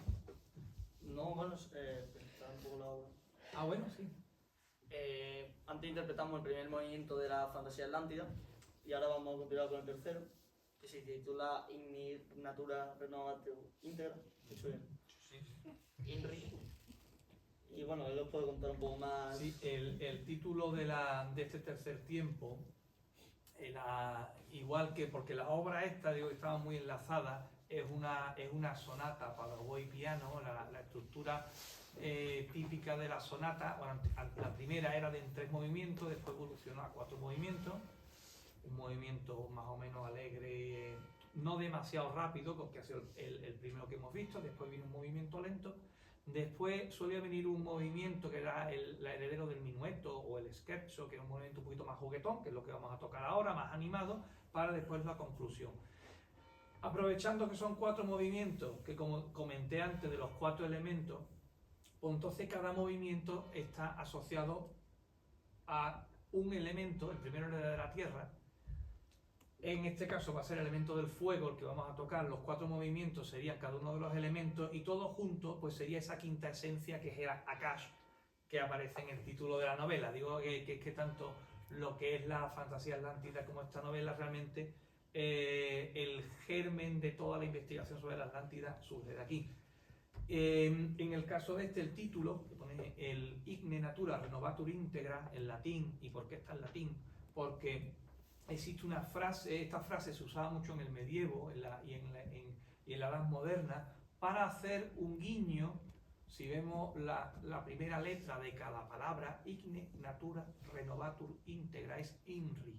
No, bueno, presentar un poco la obra. Ah, bueno, sí. Antes interpretamos el primer movimiento de la fantasía atlántida y ahora vamos a continuar con el tercero, que se titula In Natura Renovatio Integra. Eso es. INRI. Y bueno, él os puede contar un poco más. Sí, el título de este tercer tiempo era igual que, porque la obra esta, digo, estaba muy enlazada, es una sonata para oboe y piano, la estructura típica de la sonata. Bueno, la primera era en 3 movimientos, después evolucionó a 4 movimientos, un movimiento más o menos alegre, no demasiado rápido, porque ha sido el primero que hemos visto, después vino un movimiento lento, después solía venir un movimiento que era el heredero del minueto o el scherzo, que es un movimiento un poquito más juguetón, que es lo que vamos a tocar ahora, más animado, para después la conclusión. Aprovechando que son 4 movimientos, que como comenté antes de los 4 elementos, pues entonces cada movimiento está asociado a un elemento, el primero era de la tierra. En este caso va a ser el elemento del fuego el que vamos a tocar. Los 4 movimientos serían cada uno de los elementos y todo junto pues sería esa quinta esencia que es el Akash, que aparece en el título de la novela. Digo que tanto lo que es la fantasía atlántida como esta novela realmente el germen de toda la investigación sobre la Atlántida surge de aquí. En el caso de este, el título, que pone el Igne Natura Renovatur Integra en latín. ¿Y por qué está en latín? Porque existe una frase, esta frase se usaba mucho en el medievo y en la Edad Moderna para hacer un guiño. Si vemos la primera letra de cada palabra, Igne Natura Renovatur Integra es INRI,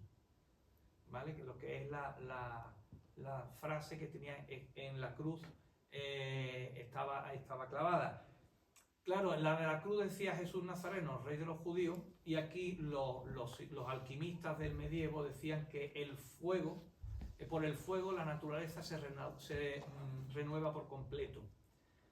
¿vale? Que lo que es la frase que tenía en la cruz estaba clavada. Claro, en la de la cruz decía Jesús Nazareno, rey de los judíos, y aquí los alquimistas del medievo decían que el fuego, por el fuego la naturaleza se renueva por completo.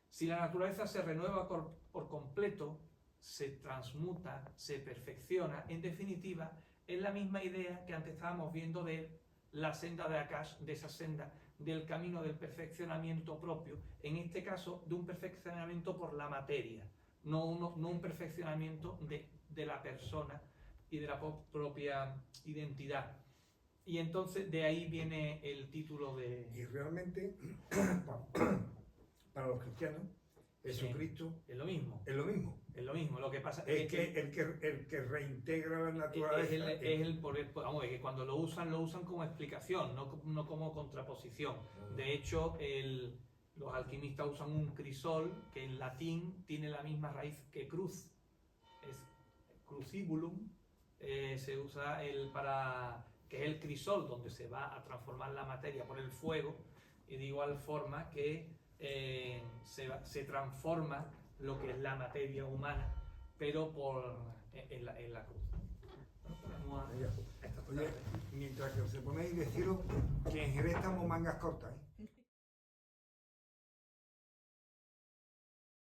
Si la naturaleza se renueva por completo, se transmuta, se perfecciona. En definitiva, es la misma idea que antes estábamos viendo de la senda de Akash, de esa senda del camino del perfeccionamiento propio, en este caso de un perfeccionamiento por la materia, no un perfeccionamiento de la persona y de la propia identidad. Y entonces de ahí viene el título de... Y realmente, para los cristianos, Jesucristo es lo mismo. es lo mismo. Es lo mismo, lo que pasa Es que el que reintegra la naturaleza. Vamos, es que cuando lo usan como explicación, no como contraposición. De hecho, los alquimistas usan un crisol que en latín tiene la misma raíz que cruz. Es crucibulum, se usa que es el crisol donde se va a transformar la materia por el fuego, y de igual forma que se transforma lo que es la materia humana, pero en la cruz. Oye, mientras que os ponéis, deciros que en Jerez estamos mangas cortas, ¿eh?